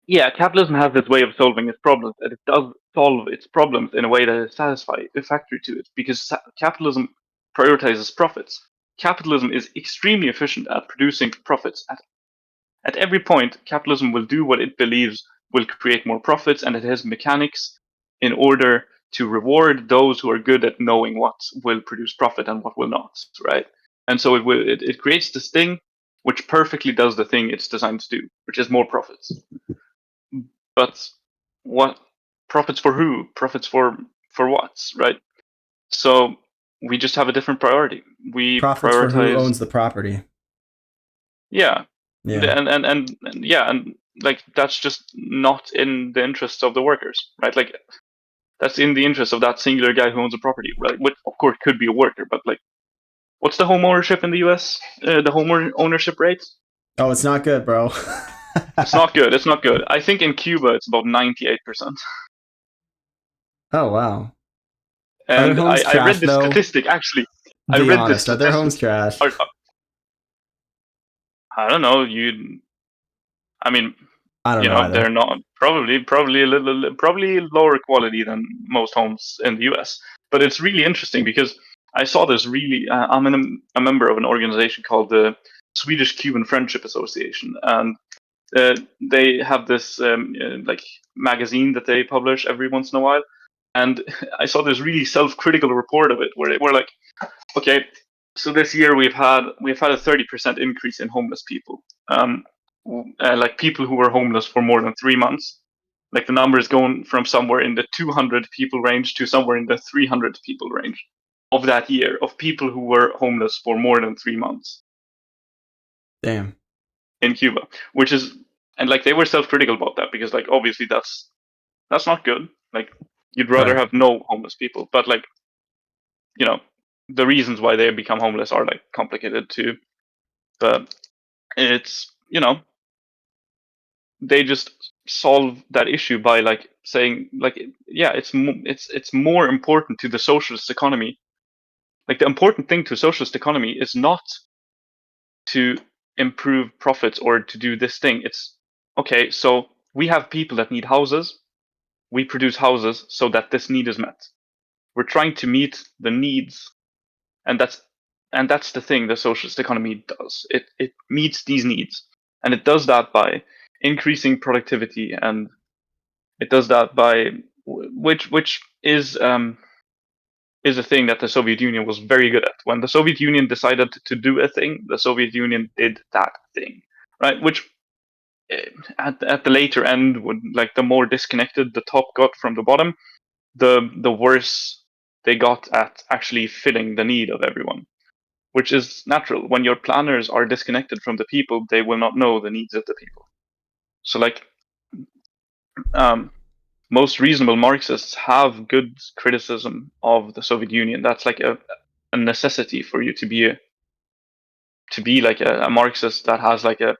yeah, capitalism has this way of solving its problems, and it does solve its problems in a way that is satisfactory to it, because capitalism prioritizes profits. Capitalism is extremely efficient at producing profits. At every point, capitalism will do what it believes will create more profits, and it has mechanics in order to reward those who are good at knowing what will produce profit and what will not, right? And so it creates this thing which perfectly does the thing it's designed to do, which is more profits. But what profits for who? Profits for what, right? So we just have a different priority. We Profits for who prioritize, owns the property. yeah, Yeah. and yeah, and like that's just not in the interests of the workers, right? Like that's in the interest of that singular guy who owns a property, right? Which of course could be a worker, but like, what's the home ownership in the U.S.? The home ownership rate? Oh, it's not good, bro. It's not good. It's not good. I think in Cuba it's about 98%. Oh, wow. Are their And homes I read trash this though? statistic actually. I Be read this honest. Are their statistic. homes trash? I don't know. I mean, I don't know they're either. not probably a little probably lower quality than most homes in the U.S. But it's really interesting because I saw this really. I'm a member of an organization called the Swedish Cuban Friendship Association, and they have this like magazine that they publish every once in a while. And I saw this really self-critical report of it, where they were like, okay, so this year we've had a 30% increase in homeless people, like people who were homeless for more than 3 months. Like the number is going from somewhere in the 200 people range to somewhere in the 300 people range of that year, of people who were homeless for more than 3 months Damn. in Cuba, which is, and like they were self-critical about that, because like obviously that's not good. Like you'd rather Right. have no homeless people, but like you know the reasons why they become homeless are like complicated too. But it's they just solve that issue by like saying like, yeah, it's more important to the socialist economy. Like the important thing to a socialist economy is not to improve profits or to do this thing. It's okay, so we have people that need houses, we produce houses so that this need is met. We're trying to meet the needs, and that's the thing the socialist economy does. It meets these needs, and it does that by increasing productivity, and it does that by which is a thing that the Soviet Union was very good at. When the Soviet Union decided to do a thing, the Soviet Union did that thing, right? Which at the later end, would like the more disconnected the top got from the bottom, the worse they got at actually filling the need of everyone, which is natural. When your planners are disconnected from the people, they will not know the needs of the people. So, like, um, most reasonable Marxists have good criticism of the Soviet Union. That's like a necessity for you to be like a Marxist that has like a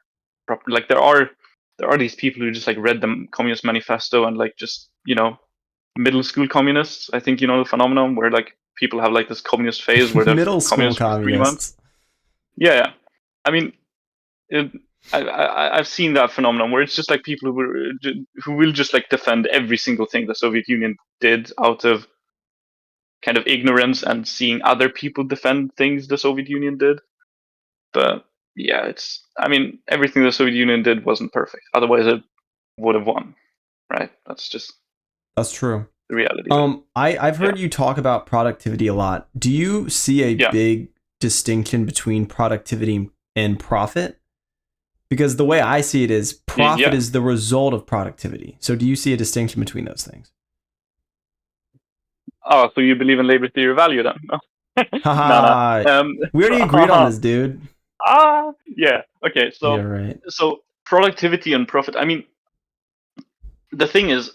proper, like there are these people who just like read the Communist Manifesto and like just middle school communists. I think you know the phenomenon where like people have like this communist phase where they're Middle school communist for 3 months. communists. Yeah. I mean, it, I've seen that phenomenon where it's just like people who will just like defend every single thing the Soviet Union did out of kind of ignorance and seeing other people defend things the Soviet Union did. But yeah, I mean, everything the Soviet Union did wasn't perfect. Otherwise, it would have won, right? That's true. The reality of it. I've heard you talk about productivity a lot. Do you see a Yeah. big distinction between productivity and profit? Because the way I see it is profit is the result of productivity. So do you see a distinction between those things? Oh, so you believe in labor theory of value then? No. Haha. No. We already agreed on this, dude. Yeah. Okay. Yeah, right. So productivity and profit. I mean, the thing is,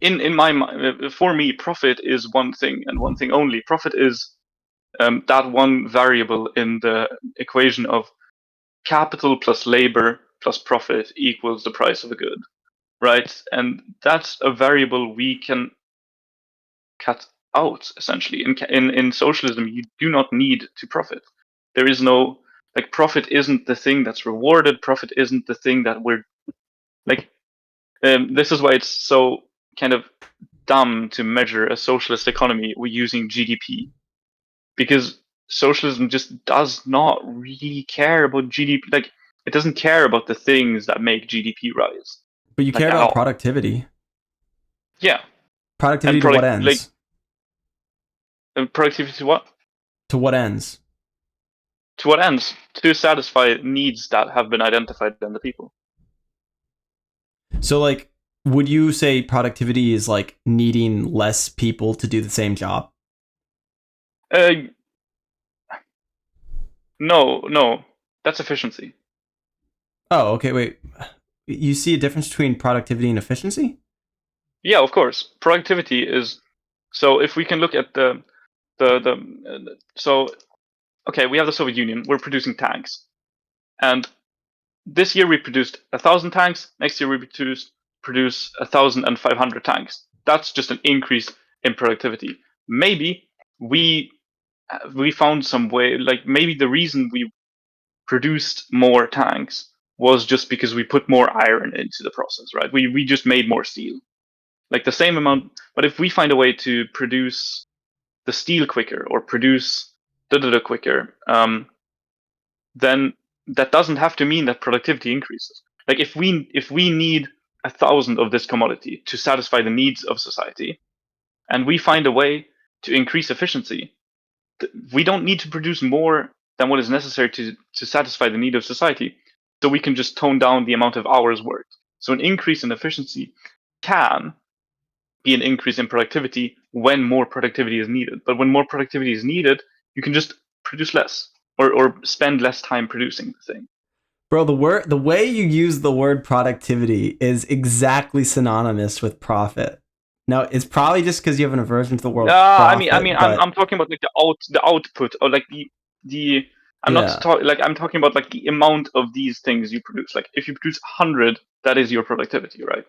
in my mind, for me, profit is one thing and one thing only. Profit is that one variable in the equation of capital plus labor plus profit equals the price of a good, right? And that's a variable we can cut out essentially. In socialism, you do not need to profit. There is no like profit isn't the thing that's rewarded. Profit isn't the thing that we're like. This is why it's so kind of dumb to measure a socialist economy using GDP, because socialism just does not really care about GDP. Like it doesn't care about the things that make GDP rise. But you Like care at about all. productivity. Yeah. Productivity And to what like ends? productivity to what? To what ends? To what ends? To satisfy needs that have been identified in the people. So, like, would you say productivity is like needing less people to do the same job? Uh, no, that's efficiency. Oh, okay, wait. You see a difference between productivity and efficiency? Yeah, of course. Productivity is so. If we can look at the so okay, we have the Soviet Union. We're producing tanks, and this year we produced 1,000 tanks. Next year we produce 1,500 tanks. That's just an increase in productivity. Maybe we we found some way. Like maybe the reason we produced more tanks was just because we put more iron into the process, right? We just made more steel, like the same amount. But if we find a way to produce the steel quicker or produce quicker, then that doesn't have to mean that productivity increases. Like if we need 1,000 of this commodity to satisfy the needs of society, and we find a way to increase efficiency, we don't need to produce more than what is necessary to satisfy the need of society. So we can just tone down the amount of hours worked. So an increase in efficiency can be an increase in productivity when more productivity is needed. But when more productivity is needed, you can just produce less or spend less time producing the thing. Bro, the way you use the word productivity is exactly synonymous with profit. Now, it's probably just because you have an aversion to the word profit, I'm but talking about like the output or like the I'm not yeah. talking like I'm talking about like the amount of these things you produce. Like if you produce 100, that is your productivity, right?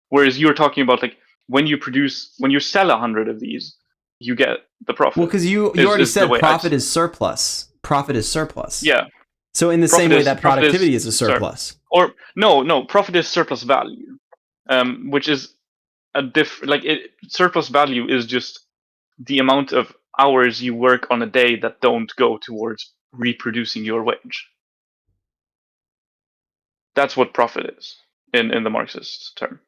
Whereas you're talking about like when you sell 100 of these, you get the Well, profit. because you already Is the said way profit is surplus. Profit is surplus. yeah. So in the same way that Profit is productivity is a sorry, surplus. or no, profit is surplus value, which is a surplus value is just the amount of hours you work on a day that don't go towards reproducing your wage. That's what profit is in the Marxist term.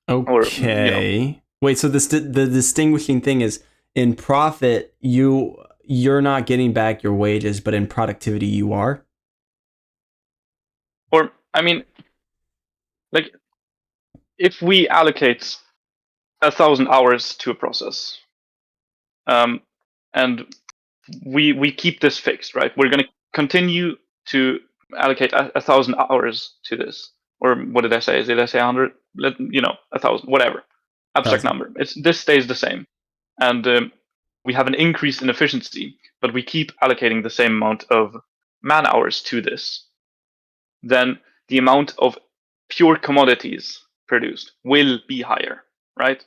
Or Okay. Wait, so the distinguishing thing is in profit you're not getting back your wages, but in productivity you are. or I mean, like if we allocate 1,000 hours to a process, um, and we keep this fixed, right? We're going to continue to allocate 1,000 hours to this, or what did I say? Did I say 100? 1,000, whatever, abstract 1,000. number. This stays the same, and we have an increase in efficiency, but we keep allocating the same amount of man hours to this. Then the amount of pure commodities produced will be higher, right?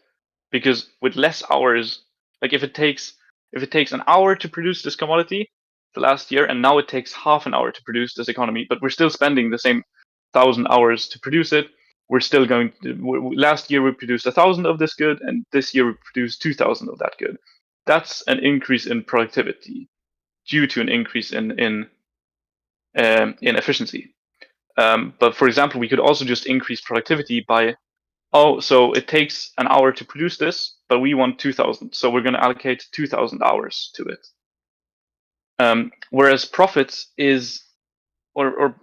because with less hours, like if it takes an hour to produce this commodity the last year, and now it takes half an hour to produce this economy, but we're still spending the same 1,000 hours to produce it. We're still going to, last year we produced 1,000 of this good, and this year we produced 2,000 of that good. That's an increase in productivity due to an increase in efficiency. But for example, we could also just increase productivity by, oh, so it takes an hour to produce this, but we want 2,000, so we're going to allocate 2,000 hours to it. Whereas profits is, or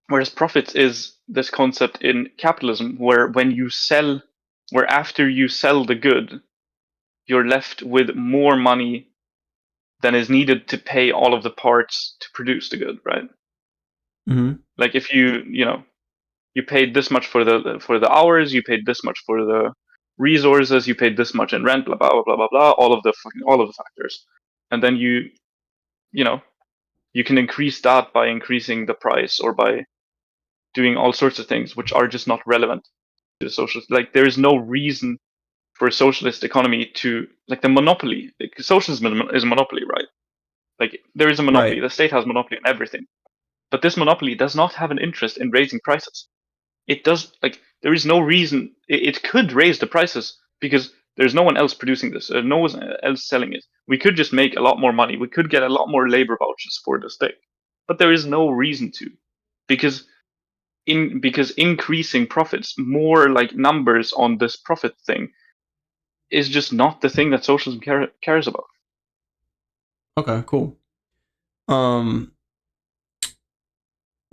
whereas profits is this concept in capitalism where where after you sell the good, you're left with more money than is needed to pay all of the parts to produce the good, right? Mm-hmm. Like if you paid this much for the hours, you paid this much for the resources, you paid this much in rent, blah blah blah blah blah blah, all of the factors, and then you know you can increase that by increasing the price or by doing all sorts of things which are just not relevant to the socialist. Like there is no reason for a socialist economy to, like, the monopoly. Like, socialism is a monopoly, right? Like there is a monopoly. Right. The state has monopoly on everything, but this monopoly does not have an interest in raising prices. It does, like, there is no reason it could raise the prices because there's no one else producing this. There's no one else selling it. We could just make a lot more money. We could get a lot more labor vouchers for this thing, but there is no reason to, because because increasing profits, more like numbers on this profit thing, is just not the thing that socialism cares about. Okay, cool. Um,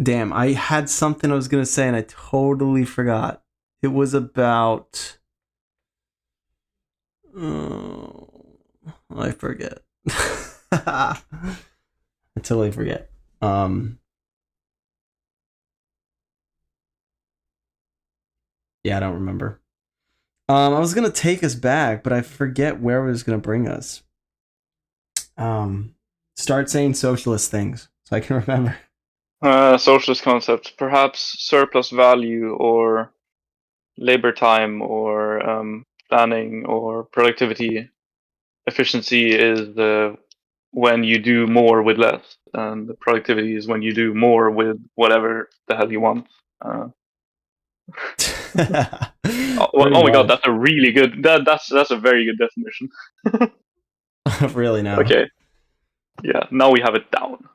damn, I had something I was gonna say and I totally forgot. It was about. Oh, I forget. I totally forget. Yeah, I don't remember. I was gonna take us back, but I forget where it was gonna bring us. Um, Start saying socialist things so I can remember. Socialist concepts, perhaps surplus value or labor time or planning or productivity. Efficiency is when you do more with less, and the productivity is when you do more with whatever the hell you want. Uh, Pretty oh my god, much. that's a really good. That's a very good definition. Really now. Okay, yeah, now we have it down.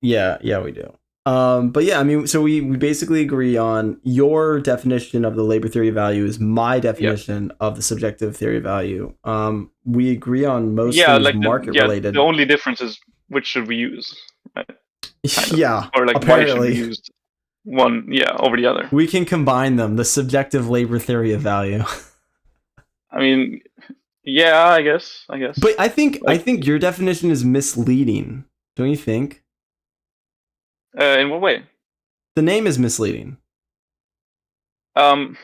Yeah, yeah, we do. But yeah, I mean, so we basically agree on your definition of the labor theory of value is my Yeah, definition of the subjective theory of value. We agree on most yeah, things like market the related. only difference is which should we use, right? Kind of, Yeah, or like why should we apparently use one, yeah, over the other. we can combine them. The subjective labor theory of value. I mean, yeah, I guess. But I Like, think your definition is misleading. Don't you think? in what way? The name is misleading. Um,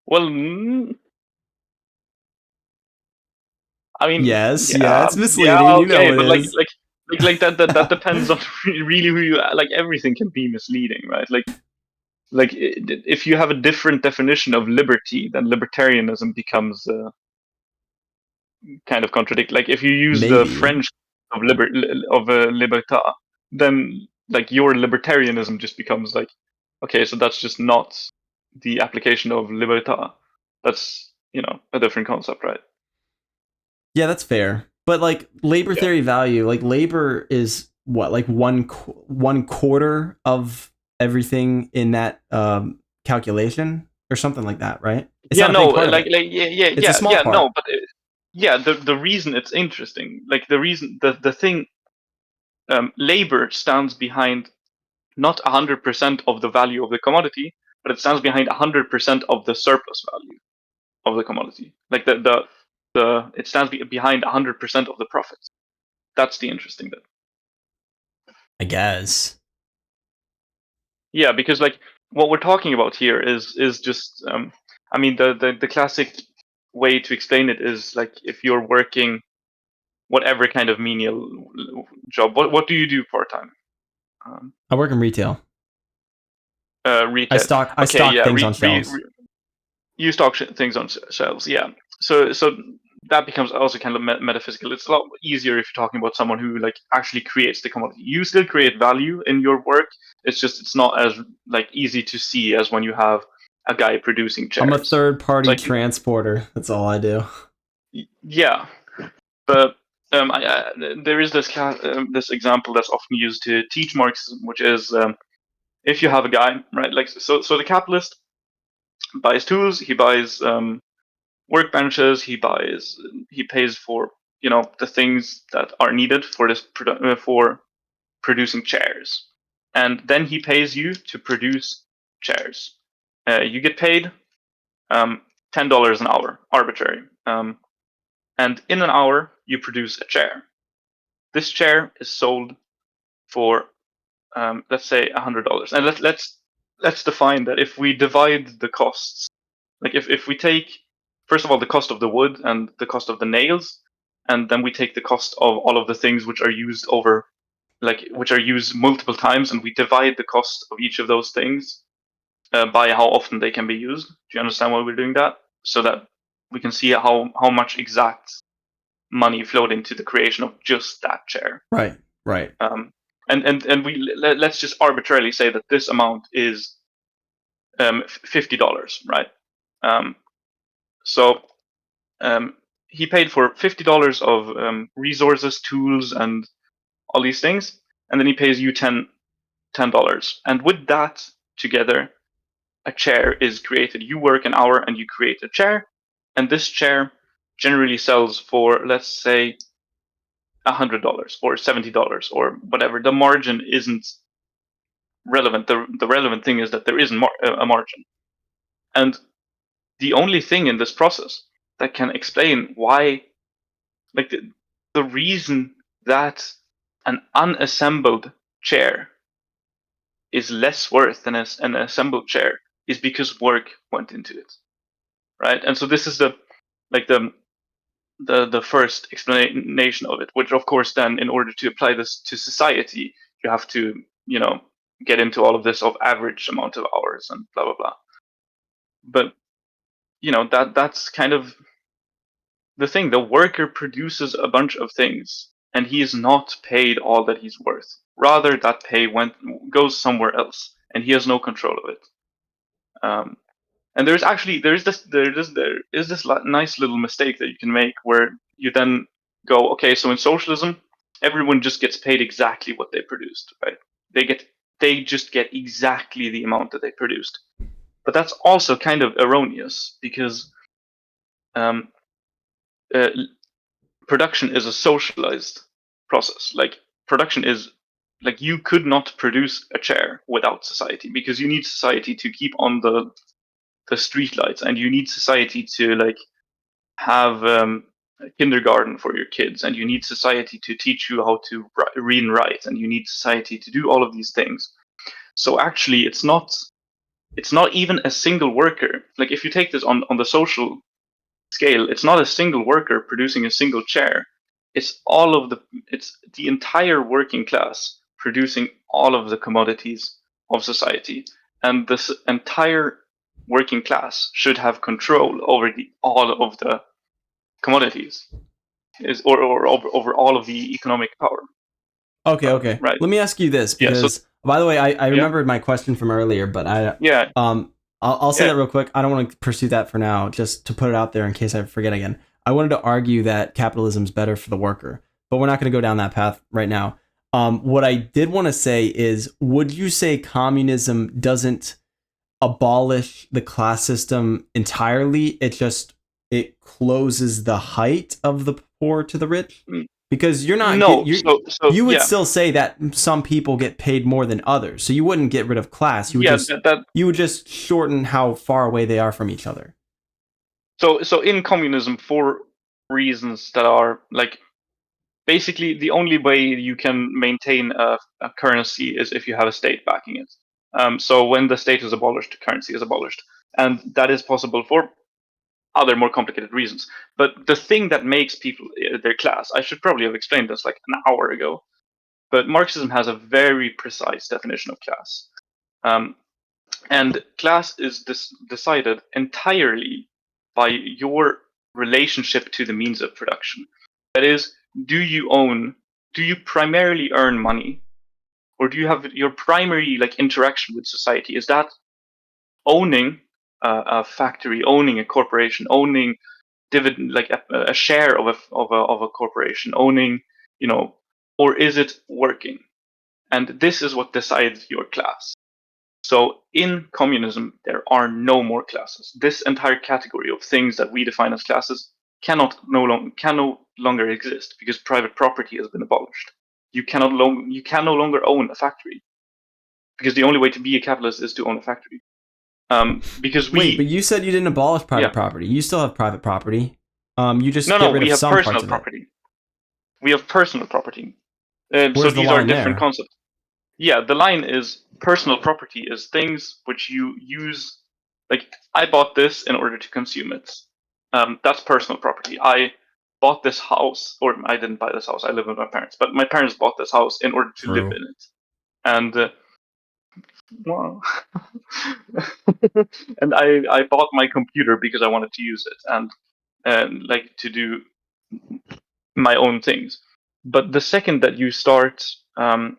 well, I mean, Yes, yeah, yeah, it's yeah, misleading. You okay, know it but is. like that depends on really who you are. Like everything can be misleading, right? If you have a different definition of liberty, then libertarianism becomes kind of contradict. Like if you use the Maybe. French of libertà, then like your libertarianism just becomes like, okay, so that's just not the application of libertà. That's, a different concept, right? Yeah, that's fair. But like labor Yeah. theory value, like labor is what, like one quarter of everything in that calculation or something like that, right? It's Yeah, not a no, big part of it. It's a small no, part. but yeah, the reason it's interesting, like the reason the thing, labor stands behind not 100% of the value of the commodity, but it stands behind 100% of the surplus value of the commodity. Like it stands behind 100% of the profits. That's the interesting bit. I guess. Yeah, because like what we're talking about here is just, I mean, the classic way to explain it is like if you're working whatever kind of menial job. What do you do part time? Um, I work in retail. retail. I Okay, stock yeah, things on shelves. you stock things on shelves. Yeah. So that becomes also kind of metaphysical. It's a lot easier if you're talking about someone who like actually creates the commodity. You still create value in your work. It's just it's not as like easy to see as when you have a guy producing I'm a chairs. third It's party like transporter. That's all I do. yeah, but there is this example that's often used to teach Marxism, which is if you have a guy, right? Like so the capitalist buys tools, he buys workbenches, he pays for the things that are needed for this for producing chairs, and then he pays you to produce chairs. You get paid um, $10 an hour, arbitrary, and in an hour you produce a chair. This chair is sold for let's say $100, and let's define that. If we divide the costs, like if we take first of all the cost of the wood and the cost of the nails, and then we take the cost of all of the things which are used over which are used multiple times, and we divide the cost of each of those things by how often they can be used. Do you understand why we're doing that? So that we can see how much exact money flowed into the creation of just that chair. Right, right. Um, and let's just arbitrarily say that this amount is $50, right? Um, so he paid for $50 of resources, tools, and all these things, and then he pays you $10. And with that together, a chair is created. You work an hour and you create a chair, and this chair generally sells for, let's say, $100 or $70 or whatever. The margin isn't relevant. The relevant thing is that there is a margin. And the only thing in this process that can explain why, like the reason that an unassembled chair is less worth than an assembled chair is because work went into it, right? And so this is like the first explanation of it, which of course then in order to apply this to society, you have to get into all of this of average amount of hours and blah blah blah. But that's kind of the thing. The worker produces a bunch of things, and he is not paid all that he's worth. Rather, that pay goes somewhere else, and he has no control of it. Um, and there is this nice little mistake that you can make where you then go, okay, so in socialism, everyone just gets paid exactly what they produced, right? They just get exactly the amount that they produced. But that's also kind of erroneous because um, uh, production is a socialized process. Like production is like you could not produce a chair without society because you need society to keep on the street lights, and you need society to like have a kindergarten for your kids, and you need society to teach you how to read and write, and you need society to do all of these things. So actually it's not even a single worker. Like if you take this on the social scale, it's not a single worker producing a single chair. It's the entire working class producing all of the commodities of society, and this entire working class should have control over all of the commodities, or over all of the economic power. Okay, okay. Right? Let me ask you this Yeah. So because, by the way, I yeah, remembered my question from earlier, but yeah, um, I'll say yeah. that real quick. I don't want to pursue that for now, just to put it out there in case I forget again. I wanted to argue that capitalism is better for the worker, but we're not going to go down that path right now. What I did want to say is, would you say communism doesn't abolish the class system entirely? It closes the height of the poor to the rich, Mm, because you're not get No. you So you would yeah, still say that some people get paid more than others. So you wouldn't get rid of class. yeah. That You would just shorten how far away they are from each other. so in communism, for reasons that are like basically the only way you can maintain a currency is if you have a state backing it. So when the state is abolished, currency is abolished, and that is possible for other more complicated reasons. But the thing that makes people their class, I should probably have explained this like an hour ago. But Marxism has a very precise definition of class. Um, And class is decided entirely by your relationship to the means of production. That is, do you primarily earn money, or do you have your primary like interaction with society? Is that owning a factory, owning a corporation, owning dividend, like a share of a corporation, owning, or is it working? And this is what decides your class. So in communism, there are no more classes. This entire category of things that we define as classes can no longer exist because private property has been abolished. You can no longer own a factory because the only way to be a capitalist is to own a factory. Because Wait, but you said you didn't abolish private yeah, property. You still have private property. You just no, get rid we of have some parts personal of it. property. We have personal property. So Where's the these are line different there? concepts. Yeah, the line is personal property is things which you use. Like I bought this in order to consume it. That's personal property. I bought this house, or I didn't buy this house. I live with my parents, but my parents bought this house in order to live True. in it. And well, and I bought my computer because I wanted to use it and like to do my own things. But the second that you start, but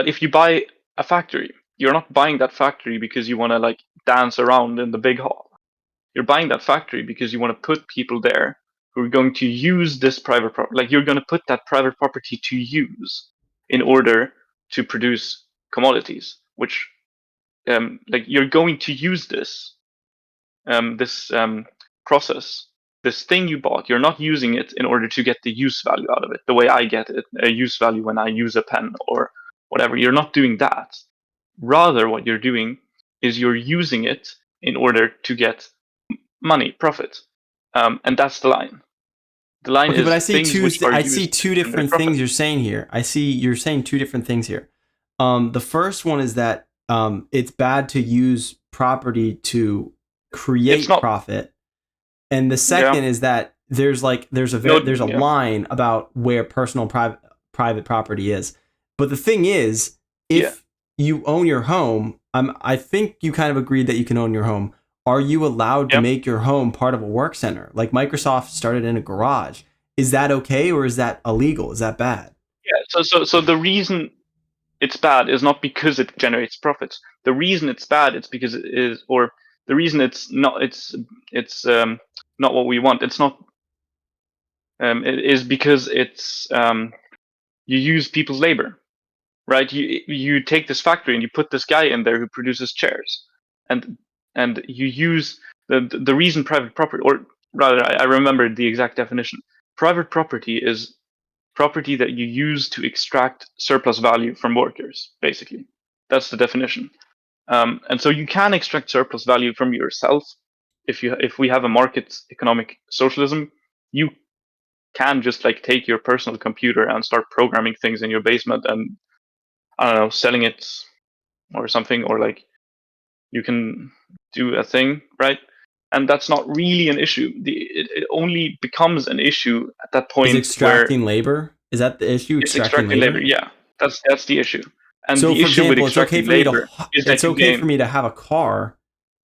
if you buy a factory, you're not buying that factory because you want to like dance around in the big hall. You're buying that factory because you want to put people there who are going to use this private property. Like you're going to put that private property to use in order to produce commodities, which like you're going to use this process, this thing you bought. You're not using it in order to get the use value out of it, the way I get it, a use value when I use a pen or whatever. You're not doing that. Rather, what you're doing is you're using it in order to get money, profit, and that's the line. The line Okay, but is things which are I see used two to generate different profit. things you're saying here. I see you're saying two different things here. The first one is that it's bad to use property to It's create not. profit, and the Yeah. second is that No. there's a Yeah. line about where personal private property is. But the thing is, Yeah. if you own your home, I think you kind of agreed that you can own your home. Are you allowed to Yeah. make your home part of a work center? Like Microsoft started in a garage. Is that okay or is that illegal? Is that bad? Yeah. So the reason it's bad is not because it generates profits. The reason it's bad it's because it is, or the reason it's not. It's not what we want. It's not. It is because it's you use people's labor, right? You take this factory and you put this guy in there who produces chairs, and you use the reason private property, or rather, I remember the exact definition. Private property is property that you use to extract surplus value from workers. Basically, that's the definition. And so you can extract surplus value from yourself if we have a market economic socialism. You can just like take your personal computer and start programming things in your basement and I don't know, selling it or something, or like you can do a thing, right? And that's not really an issue. It only becomes an issue at that Is point where extracting labor? Is that the issue? it's Extracting extracting labor. labor? Yeah, that's the issue. And So, the for issue with example, extracting labor is that it's you okay for gain. me to have a car,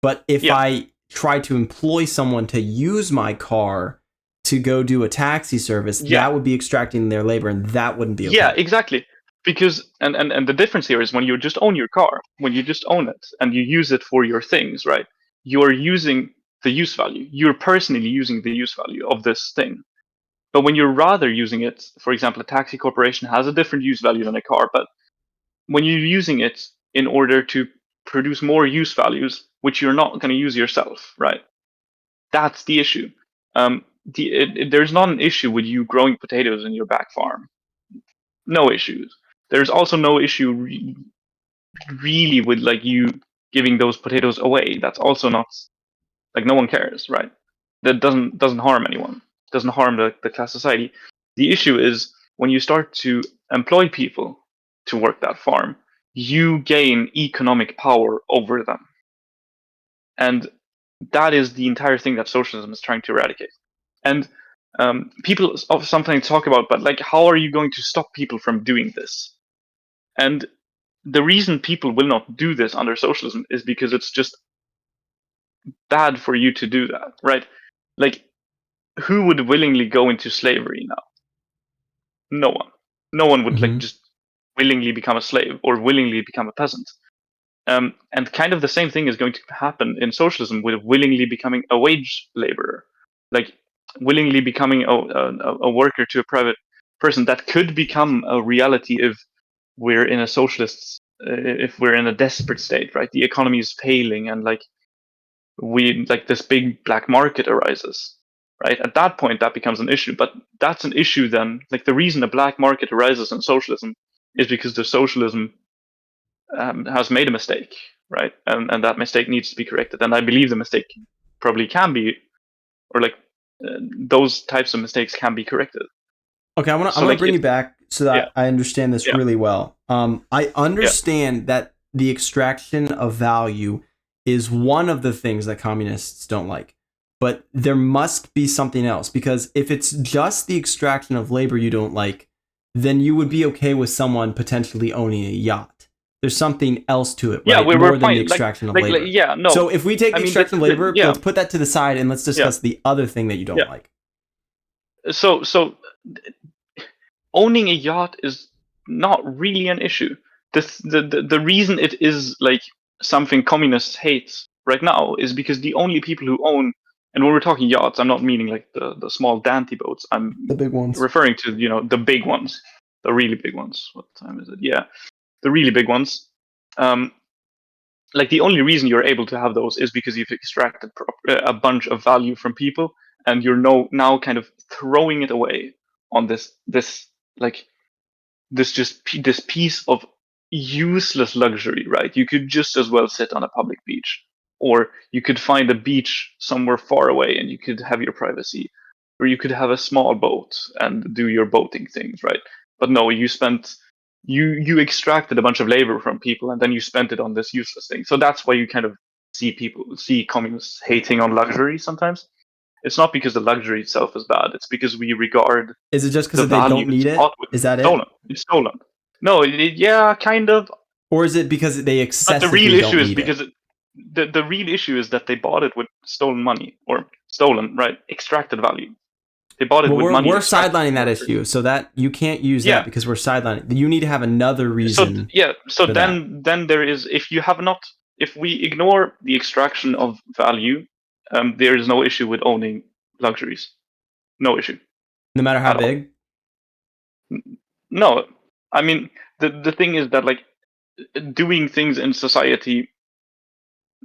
but if Yeah, I try to employ someone to use my car to go do a taxi service, yeah, that would be extracting their labor, and that wouldn't be yeah, okay. exactly. Because and the difference here is when you just own your car, when you just own it and you use it for your things, right? You are using the use value. You're personally using the use value of this thing. But when you're rather using it, for example, a taxi corporation has a different use value than a car, but when you're using it in order to produce more use values, which you're not going to use yourself, right? That's the issue. There's not an issue with you growing potatoes in your back farm. No issues. There's also no issue really with like you giving those potatoes away. That's also not like no one cares, right? That doesn't harm anyone. Doesn't harm the class society. The issue is when you start to employ people to work that farm, you gain economic power over them, and that is the entire thing that socialism is trying to eradicate. And people sometimes talk about, but like, how are you going to stop people from doing this? And the reason people will not do this under socialism is because it's just bad for you to do that, right? Like, who would willingly go into slavery now? No one. No one would like Mm-hmm. just willingly become a slave or willingly become a peasant. And kind of the same thing is going to happen in socialism with willingly becoming a wage laborer, like willingly becoming a worker to a private person. That could become a reality if we're in a socialist, if we're in a desperate state, right? The economy is failing, and we like this big black market arises, right? At that point, that becomes an issue. But that's an issue then. Like the reason a black market arises in socialism is because the socialism has made a mistake, right? And that mistake needs to be corrected. And I believe the mistake probably can be, or like those types of mistakes can be corrected. Okay, I So want to like bring if you back so yeah that I understand this yeah really well. I yeah understand that the extraction of value is one of the things that communists don't like, but there must be something else, because if it's just the extraction of labor you don't like, then you would be okay with someone potentially owning a yacht. There's something else to it, yeah right? we're More than the fine. extraction of Like labor. yeah no. So if we take I the mean extraction of labor, yeah let's put that to the side and let's yeah discuss the other thing that you yeah. don't like. So owning a yacht is not really an issue. The reason it is like something communists hate right now is because the only people who own, and when we're talking yachts, I'm not meaning like the small Dante boats. I'm The big ones. referring to the big ones, the really big ones. What time is it? Yeah, the really big ones. Um, like the only reason you're able to have those is because you've extracted a bunch of value from people, and you're now kind of throwing it away on this like this piece of useless luxury, right? You could just as well sit on a public beach, or you could find a beach somewhere far away and you could have your privacy, or you could have a small boat and do your boating things, right? But no, you extracted a bunch of labor from people and then you spent it on this useless thing. So that's why you kind of see communists hating on luxury sometimes. It's not because the luxury itself is bad. It's because we regard Is it just the because they value don't need it's it? bought with. Is that it? Stolen. It's stolen. No, yeah, kind of. Or is it because they But the real excessively issue don't is need it? because the real issue is that they bought it with stolen money or stolen, right? Extracted value. They bought it Well, with money we're extracted sidelining from that workers. issue, so that you can't use that Yeah. because we're sidelining. You need to have another So reason yeah. So for that, then there is, if you have not, if we ignore the extraction of value, there is no issue with owning luxuries. No issue no matter how at all. big. No, I mean the thing is that like doing things in society,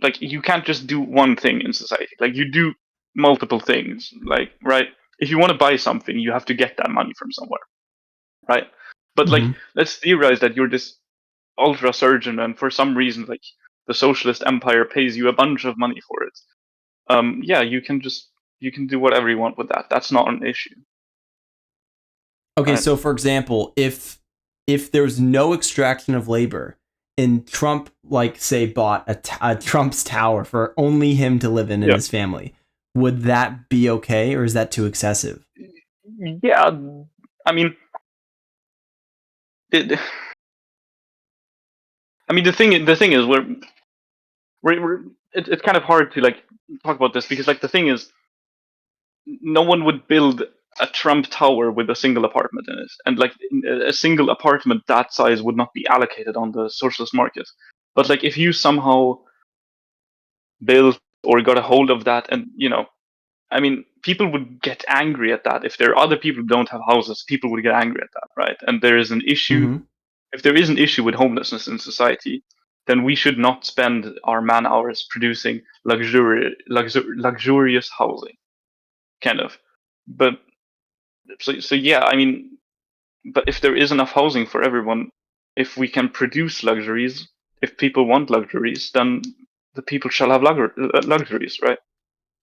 like you can't just do one thing in society. Like you do multiple things. Like right, if you want to buy something, you have to get that money from somewhere, right? But like Mm-hmm. let's theorize that you're this ultra surgeon, and for some reason, like the socialist empire pays you a bunch of money for it. Yeah, you can do whatever you want with that. That's not an issue, Okay, right? so for example, if there's no extraction of labor and Trump, like say, bought a Trump's tower for only him to live in and Yeah, his family, would that be okay, or is that too excessive? yeah. I mean, it, I mean the thing is we're it's kind of hard to like talk about this because like the thing is no one would build a Trump tower with a single apartment in it, and like a single apartment that size would not be allocated on the socialist market. But like if you somehow built or got a hold of that, and I mean, people would get angry at that. If there are other people who don't have houses, people would get angry at that, right? And there is an issue. Mm-hmm. If there is an issue with homelessness in society, then we should not spend our man hours producing luxurious housing, kind of. But so yeah, I mean, but if there is enough housing for everyone, if we can produce luxuries, if people want luxuries, then the people shall have luxuries, right?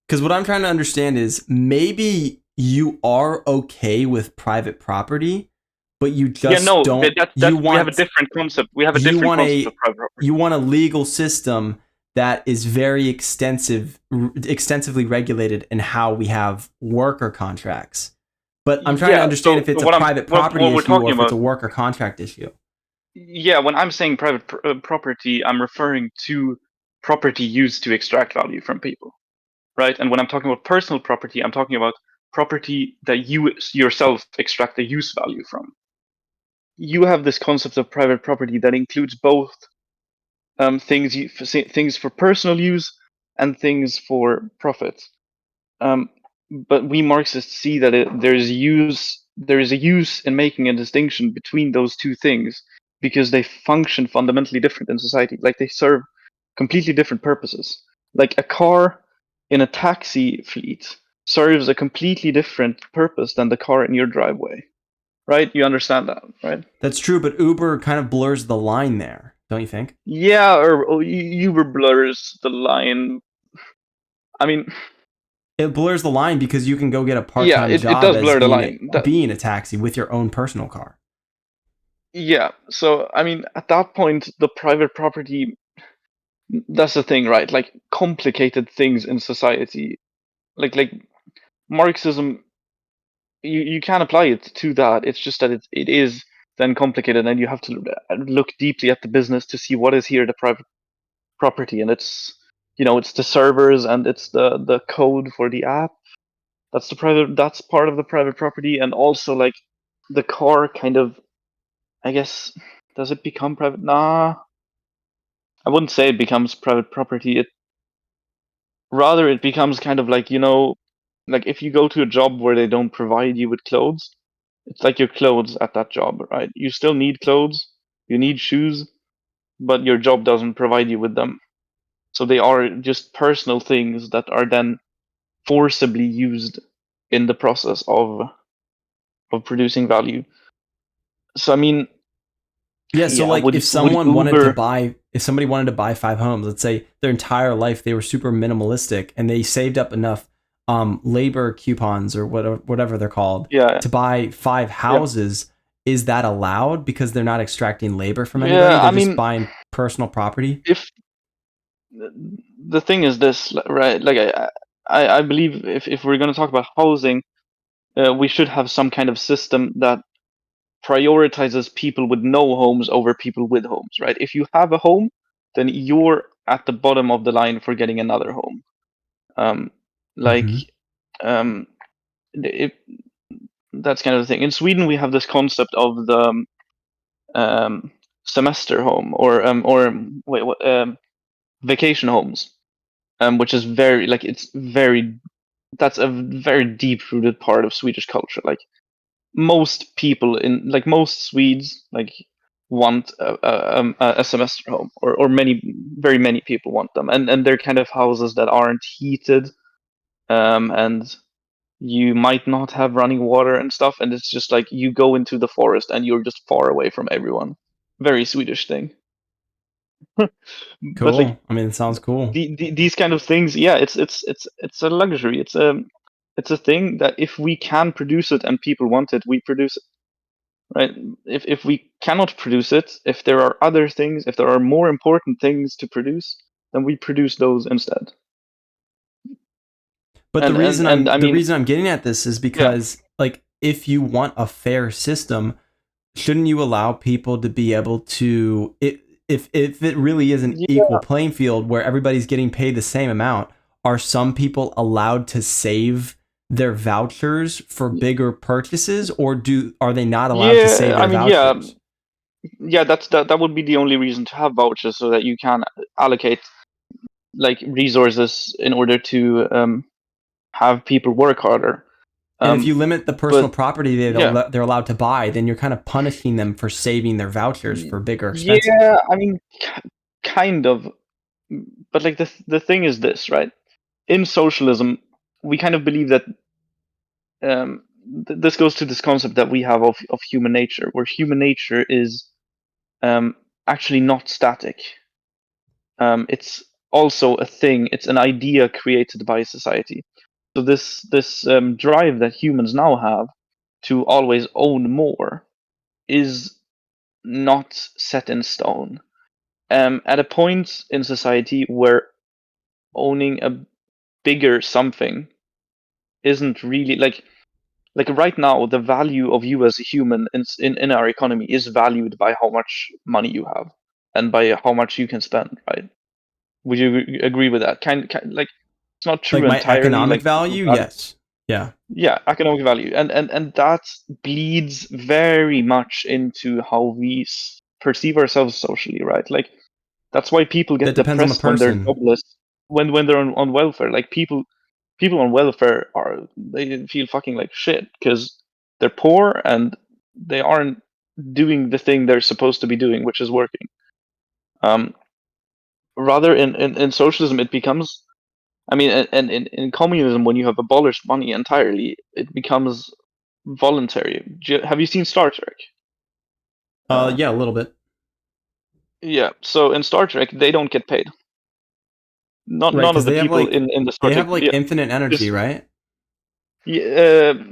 Because what I'm trying to understand is maybe you are okay with private property, but you Yeah, just no, don't. that we have a different concept. We have a You different want concept of a private property. you want a legal system that is very extensively regulated in how we have worker contracts. But I'm trying to Yeah. understand So if it's a what I'm private what property we're issue or talking if it's about. a worker contract issue. Yeah, when I'm saying private property, I'm referring to property used to extract value from people, right? And when I'm talking about personal property, I'm talking about property that you yourself extract the use value from. You have this concept of private property that includes both things for personal use and things for profit. Um, but we Marxists see that there is a use in making a distinction between those two things because they function fundamentally different in society. Like they serve completely different purposes. Like a car in a taxi fleet serves a completely different purpose than the car in your driveway. Right? You understand that, right? That's true, but Uber kind of blurs the line there, don't you think? Yeah, or Uber blurs the line. I mean, It blurs the line because you can go get a yeah, part-time it job does as blur the line. being a taxi with your own personal car. Yeah, so I mean, at that point, the private property, that's the thing, right? Like complicated things in society, like Marxism, you can apply it to that. It's just that it is then complicated, and you have to look deeply at the business to see what is here the private property, and it's the servers and it's the code for the app. That's part of the private property, and also like the car kind of, I guess, does it become private? Nah, I wouldn't say it becomes private property. It becomes kind of like, like if you go to a job where they don't provide you with clothes, it's like your clothes at that job, right? You still need clothes, you need shoes, but your job doesn't provide you with them. So they are just personal things that are then forcibly used in the process of producing value. So I mean, Yeah, so yeah, like would Uber, if somebody wanted to buy 5 homes, let's say their entire life they were super minimalistic and they saved up enough labor coupons or whatever they're called yeah, to buy five yeah, houses, is that allowed because they're not extracting labor from anybody? yeah. They're I just mean, buying personal property? if the thing is this, right? Like I believe if we're going to talk about housing, we should have some kind of system that prioritizes people with no homes over people with homes, right? If you have a home, then you're at the bottom of the line for getting another home. Um, like Mhm. um, it, that's kind of the thing. In Sweden, we have this concept of the semester home or wait, what, vacation homes, which is very like it's very that's a very deep rooted part of Swedish culture. Like most people in like most Swedes like want a semester home, or very many people want them, and they're kind of houses that aren't heated, and you might not have running water and stuff, and it's just like you go into the forest and you're just far away from everyone. Very Swedish thing. But like Cool. I mean, it sounds cool. these kind of things, yeah, it's a luxury. It's a thing that if we can produce it and people want it, we produce it, right? If we cannot produce it, if there are other things, if there are more important things to produce, then we produce those instead. But And I the mean, reason I'm getting at this is yeah, because like if you want a fair system, shouldn't you allow people to be able to if it really is an yeah, equal playing field where everybody's getting paid the same amount, are some people allowed to save their vouchers for bigger purchases, or do are they not allowed to yeah. save I their mean, yeah, vouchers? yeah. That would be the only reason to have vouchers, so that you can allocate like resources in order to have people work harder. And if Um, you limit the personal but property yeah, they're allowed to buy, then you're kind of punishing them for saving their vouchers for bigger expenses. yeah. I mean, kind of. But like the thing is this, right? In socialism, we kind of believe that this goes to this concept that we have of human nature, where human nature is um, actually not static. It's also a thing. It's an idea created by society. So this drive that humans now have to always own more is not set in stone. At a point in society where owning a bigger something isn't really like like right now, the value of you as a human in our economy is valued by how much money you have and by how much you can spend, right? Would you agree with that? Like it's not Like true my entirely. economic Like value, that, yes. Yeah. yeah, economic value, and that bleeds very much into how we perceive ourselves socially, right? Like that's why people get That depends on the depressed when they're person. jobless, when they're on welfare. Like people on welfare they feel fucking like shit because they're poor and they aren't doing the thing they're supposed to be doing, which is working. Um, Rather in socialism, it becomes. I mean, and in communism, when you have abolished money entirely, it becomes voluntary. Have you seen Star Trek? Uh, Yeah, a little bit. yeah. So in Star Trek, they don't get paid. Not Right, none of because the people in the Star they Trek. have like Yeah, infinite energy, just right?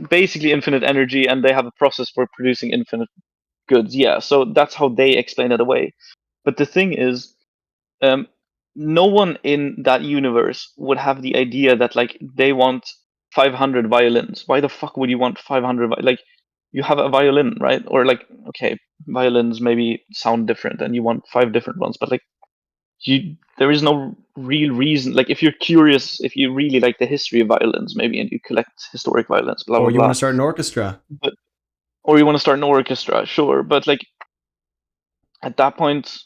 basically infinite energy, and they have a process for producing infinite goods. Yeah. So that's how they explain it away. But the thing is, um, no one in that universe would have the idea that like they want 500 violins. Why the fuck would you want 500? Like you have a violin, right? Or like okay, violins maybe sound different, and you want five different ones, but like there is no real reason. Like if you're curious, if you really like the history of violins, maybe, and you collect historic violins, blah blah Or you want blah. to start an orchestra. But or you want to start an orchestra, sure. But like at that point,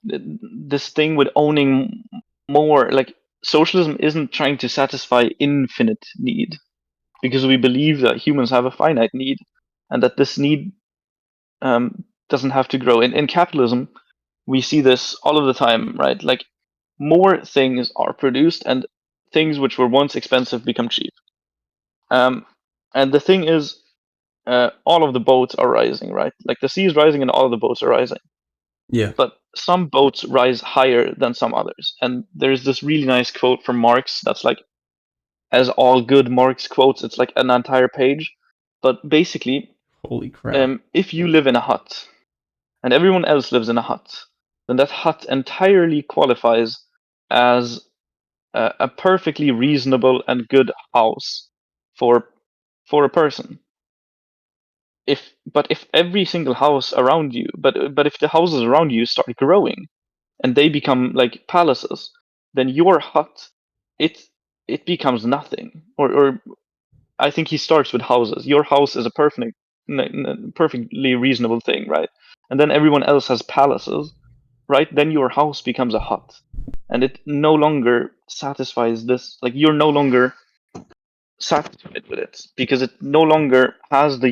this thing with owning more, like socialism isn't trying to satisfy infinite need because we believe that humans have a finite need and that this need doesn't have to grow. In capitalism, we see this all of the time, right? Like more things are produced and things which were once expensive become cheap. Um, and the thing is, all of the boats are rising, right? Like the sea is rising and all of the boats are rising. Yeah. But some boats rise higher than some others. And there's this really nice quote from Marx that's like, as all good Marx quotes, it's like an entire page. But basically, Holy crap. if you live in a hut and everyone else lives in a hut, then that hut entirely qualifies as a perfectly reasonable and good house for a person. If every single house around you, but if the houses around you start growing and they become like palaces, then your hut it it becomes nothing. Or I think he starts with houses. Your house is a perfectly reasonable thing, right? And then everyone else has palaces, right? Then your house becomes a hut, and it no longer satisfies this. Like you're no longer satisfied with it because it no longer has the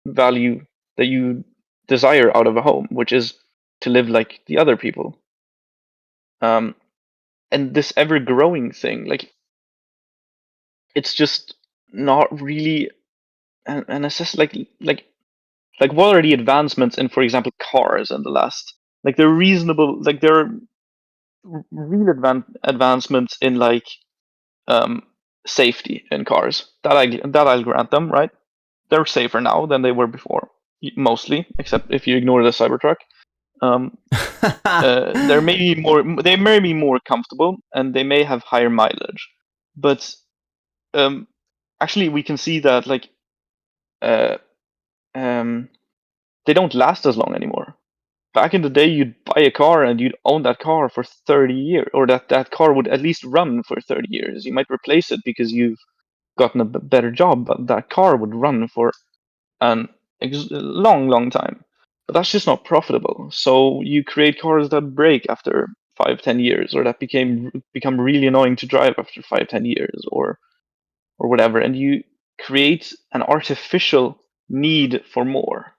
value that you desire out of a home, which is to live like the other people. Um, and this ever growing thing, like it's just not really a necessity. Like what are the advancements in, for example, cars in the last? Like they're reasonable. Like there are real advancements in like um, safety in cars. That I'll grant them. Right, they're safer now than they were before, mostly, except if you ignore the Cybertruck. Um, they're maybe more. They may be more comfortable, and they may have higher mileage, but um, actually, we can see that like uh, um, they don't last as long anymore. Back in the day, you'd buy a car and you'd own that car for 30 years, or that car would at least run for 30 years. You might replace it because you've gotten a better job, but that car would run for an long, long time. But that's just not profitable. So you create cars that break after 5, 10 years, or that become really annoying to drive after 5, 10 years, or whatever, and you create an artificial need for more.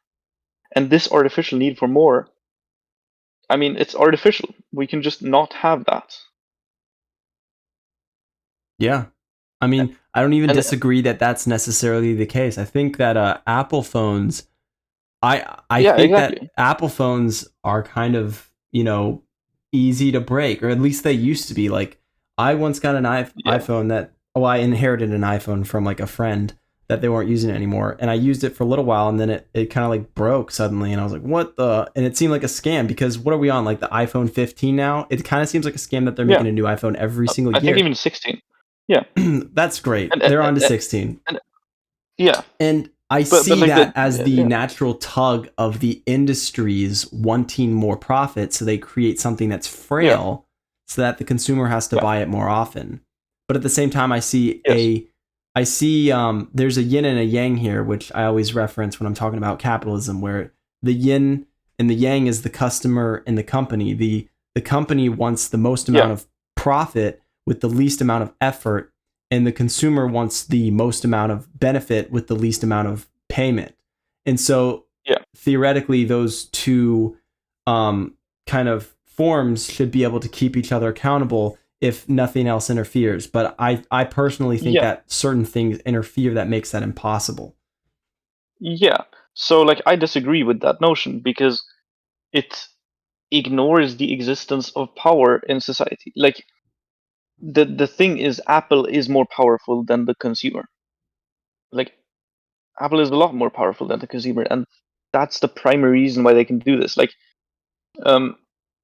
And this artificial need for more, I mean, it's artificial. We can just not have that. Yeah. I mean, I don't even And disagree that that's necessarily the case. I think that Apple phones I yeah, think that exactly. Apple phones are kind of, easy to break, or at least they used to be. Like I once got an Yeah, iPhone that I inherited an iPhone from like a friend that they weren't using it anymore, and I used it for a little while, and then it kind of like broke suddenly, and I was like, what the? And it seemed like a scam because what are we on, like the iPhone 15 now? It kind of seems like a scam that they're yeah. making a new iPhone every single I think year. even 16. Yeah, That's great. and, They're on to 16. and yeah, And I but see like that the as the yeah, natural tug of the industries wanting more profit. So they create something that's yeah, frail so that the consumer has to yeah, buy it more often. But at the same time, yes, I see there's a yin and a yang here, which I always reference when I'm talking about capitalism, where the yin and the yang is the customer and the company. The company wants the most yeah, amount of profit with the least amount of effort, and the consumer wants the most amount of benefit with the least amount of payment. And so yeah, theoretically, those two kind of forms should be able to keep each other accountable if nothing else interferes. But I personally think yeah, that certain things interfere that makes that impossible. yeah. So like I disagree with that notion because it ignores the existence of power in society. Like the thing is, Apple is more powerful than the consumer. Like Apple is a lot more powerful than the consumer, and that's the primary reason why they can do this. Like, um,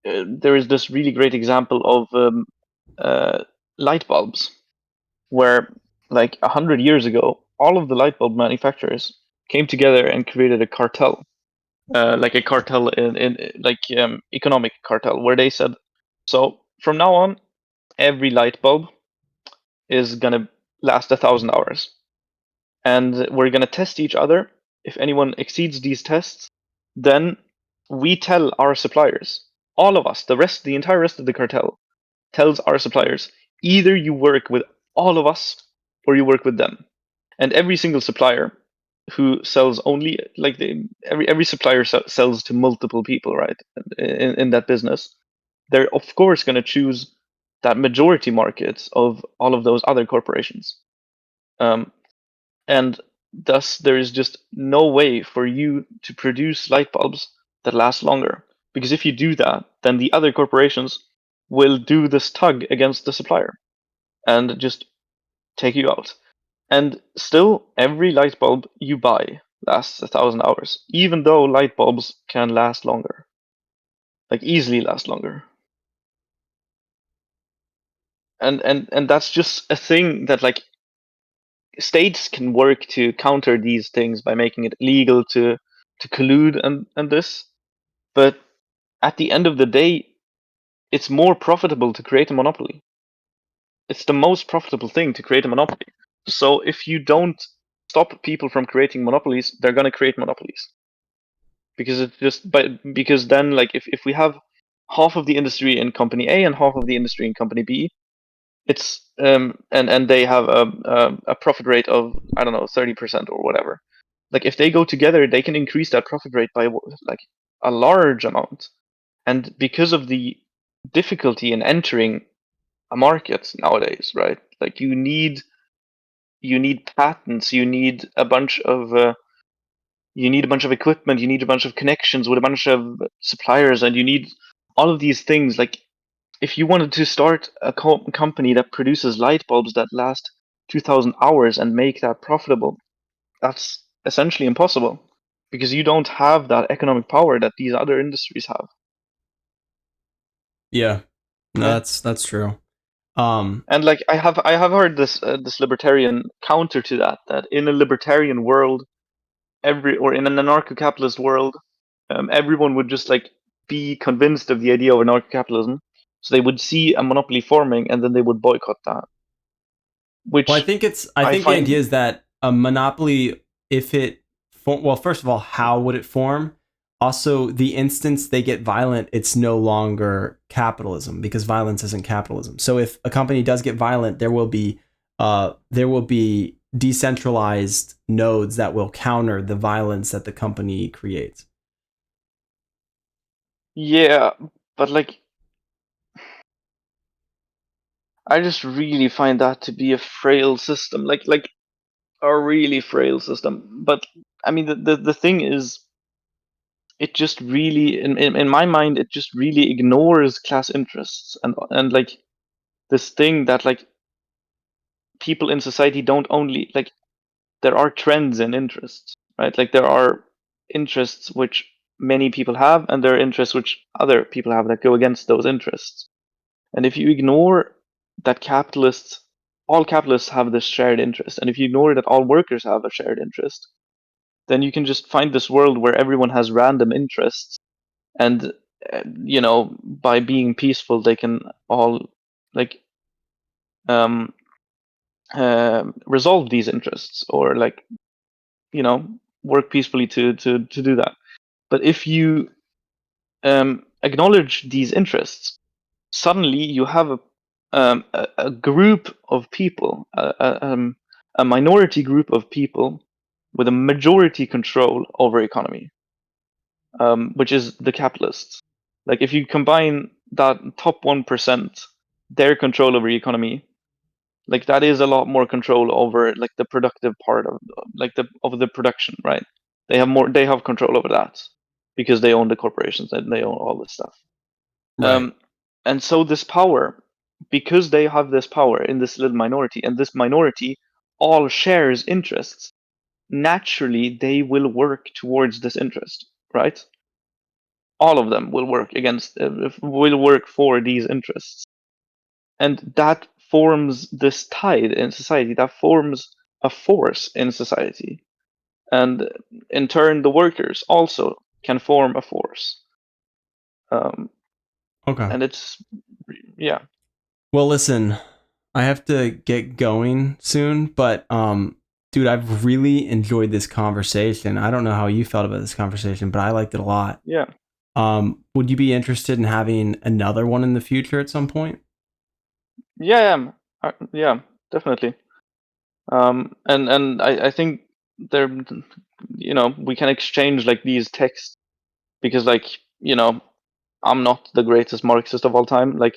there is this really great example of uh, light bulbs, where like 100 years ago, all of the light bulb manufacturers came together and created a cartel, like a cartel in like economic cartel, where they said, so from now on, every light bulb is gonna last 1,000 hours, and we're gonna test each other. If anyone exceeds these tests, then we tell our suppliers, all of us, the entire rest of the cartel, tells our suppliers, either you work with all of us or you work with them. And every single supplier who sells only like every supplier sells to multiple people, right? In that business, they're of course going to choose that majority market of all of those other corporations. Um, and thus, there is just no way for you to produce light bulbs that last longer. Because if you do that, then the other corporations will do this tug against the supplier and just take you out. And still, every light bulb you buy lasts 1,000 hours, even though light bulbs can last longer, like easily last longer. And that's just a thing that like states can work to counter these things by making it legal to collude and this. But at the end of the day, it's more profitable to create a monopoly. It's the most profitable thing to create a monopoly. So if you don't stop people from creating monopolies, they're gonna create monopolies. Because it's just because then like if we have half of the industry in company A and half of the industry in company B, it's and they have a profit rate of, I don't know, 30% or whatever. Like if they go together, they can increase that profit rate by like a large amount. And because of the difficulty in entering a market nowadays, right? Like you need patents, you need a bunch of equipment, you need a bunch of connections with a bunch of suppliers, and you need all of these things. Like if you wanted to start a company that produces light bulbs that last 2,000 hours and make that profitable, that's essentially impossible because you don't have that economic power that these other industries have. Yeah, no, Yeah. that's true. Um, And like I have heard this libertarian counter to that, that in a libertarian world, every or in an anarcho-capitalist world, everyone would just like be convinced of the idea of anarcho-capitalism, so they would see a monopoly forming and then they would boycott that, well, which I I think the idea find. is that a monopoly, if it well, first of all, how would it form? Also, the instance they get violent, it's no longer capitalism because violence isn't capitalism. So if a company does get violent, there will be decentralized nodes that will counter the violence that the company creates. Yeah, but like I just really find that to be a frail system, like a really frail system. But I mean, the thing is, it just really, in my mind, it just really ignores class interests and like this thing that like people in society don't only like. There are trends and interests, right? Like there are interests which many people have, and there are interests which other people have that go against those interests. And if you ignore that capitalists all capitalists have this shared interest, and if you ignore that all workers have a shared interest, then you can just find this world where everyone has random interests, and by being peaceful, they can all like um, resolve these interests, or like you know work peacefully to do that. But if you acknowledge these interests, suddenly you have a group of people, a minority group of people with a majority control over economy, which is the capitalists. Like if you combine that top 1%, their control over the economy, like that is a lot more control over like the productive part of the production, right? They have control over that because they own the corporations and they own all this stuff. Right. Um, and so this power, because they have this power in this little minority, and this minority all shares interests, naturally they will work towards this interest, right? All of them will work for these interests, and that forms this tide in society. That forms a force in society, and in turn, the workers also can form a force. Um, Okay. and it's yeah, Well, listen, I have to get going soon, but dude, I've really enjoyed this conversation. I don't know how you felt about this conversation, but I liked it a lot. yeah, Would you be interested in having another one in the future at some point? yeah, yeah, definitely. And I think there, we can exchange like these texts, because like I'm not the greatest Marxist of all time. Like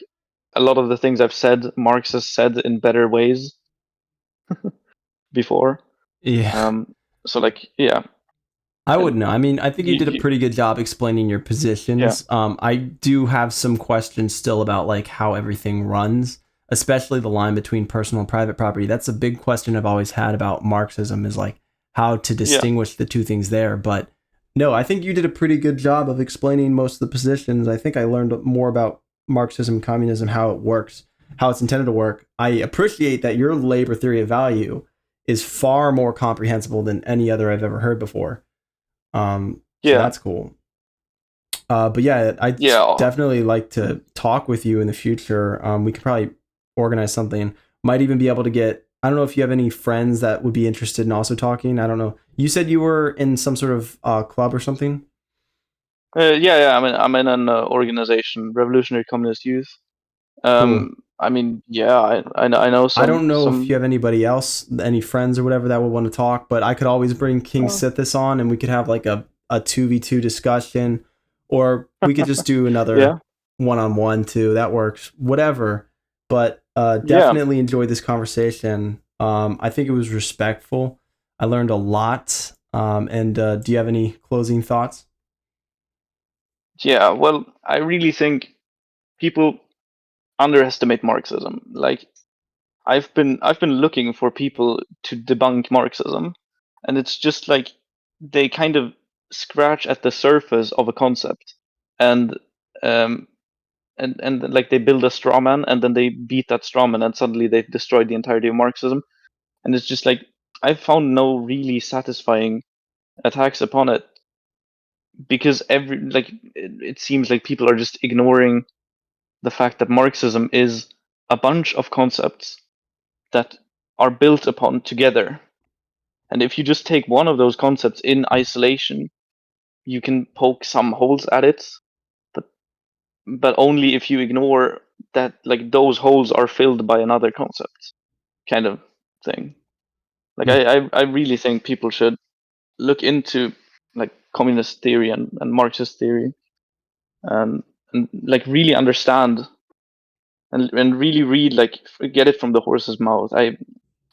a lot of the things I've said, Marx has said in better ways before. Yeah. Um, so like yeah, I and wouldn't know. I mean, I think you did a you pretty good job explaining your yeah, positions. I do have some questions still about like how everything runs, especially the line between personal and private property. That's a big question I've always had about Marxism, is like how to yeah, distinguish the two things there. But no, I think you did a pretty good job of explaining most of the positions. I think I learned more about Marxism, communism, how it works, how it's intended to work. I appreciate that your labor theory of value is far more comprehensible than any other I've ever heard before. So yeah, that's cool. But yeah, I yeah, definitely like to talk with you in the future. We could probably organize something. Might even be able to get. I don't know if you have any friends that would be interested in also talking. I don't know. You said you were in some sort of club or something. yeah. I'm in an organization, Revolutionary Communist Youth. Cool. I mean, yeah, I know I don't know if you some. have anybody else, any friends or whatever that would want to talk, but I could always bring King Oh. Sithis on and we could have like a 2v2 discussion, or we could just do Yeah, another one on one too. That works. Whatever. But yeah, definitely enjoyed this conversation. I think it was respectful. I learned a lot. And do you have any closing thoughts? yeah. Well, I really think people underestimate Marxism. Like I've been looking for people to debunk Marxism, and it's just like they kind of scratch at the surface of a concept, and um and like they build a straw man, and then they beat that straw man, and suddenly they've destroyed the entirety of Marxism. And it's just like I found no really satisfying attacks upon it, because it seems like people are just ignoring the fact that Marxism is a bunch of concepts that are built upon together. And if you just take one of those concepts in isolation, you can poke some holes at it, but only if you ignore that like those holes are filled by another concept, kind of thing. Like Hmm. I really think people should look into like communist theory and Marxist theory, and like really understand, and really read, like get it from the horse's mouth. I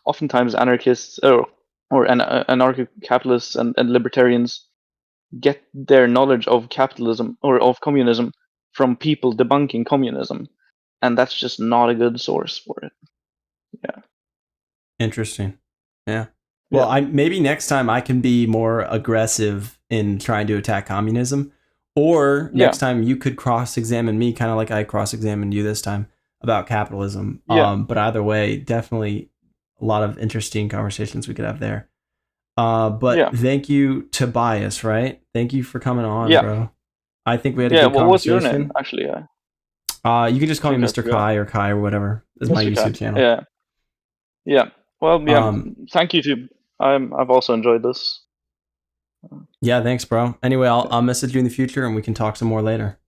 oftentimes anarchists or anarcho-capitalists and libertarians get their knowledge of capitalism or of communism from people debunking communism, and that's just not a good source for it. Yeah, Interesting. Yeah. Well, yeah, I maybe next time I can be more aggressive in trying to attack communism, or yeah, next time you could cross-examine me, kind of like I cross-examined you this time. about capitalism. Yeah. But either way, definitely a lot of interesting conversations we could have there. But Yeah. thank you, Tobias, right? Thank you for coming on, Yeah. bro. I think we had a Yeah. good What was your name? conversation. Actually, I You can just call me think I Mr. forgot. Kai or Kai or whatever is my Mr. Kai. YouTube channel. Yeah. Yeah. Well, yeah. Um, Thank you too. I've also enjoyed this. yeah, thanks, bro. Anyway, I'll message you in the future and we can talk some more later.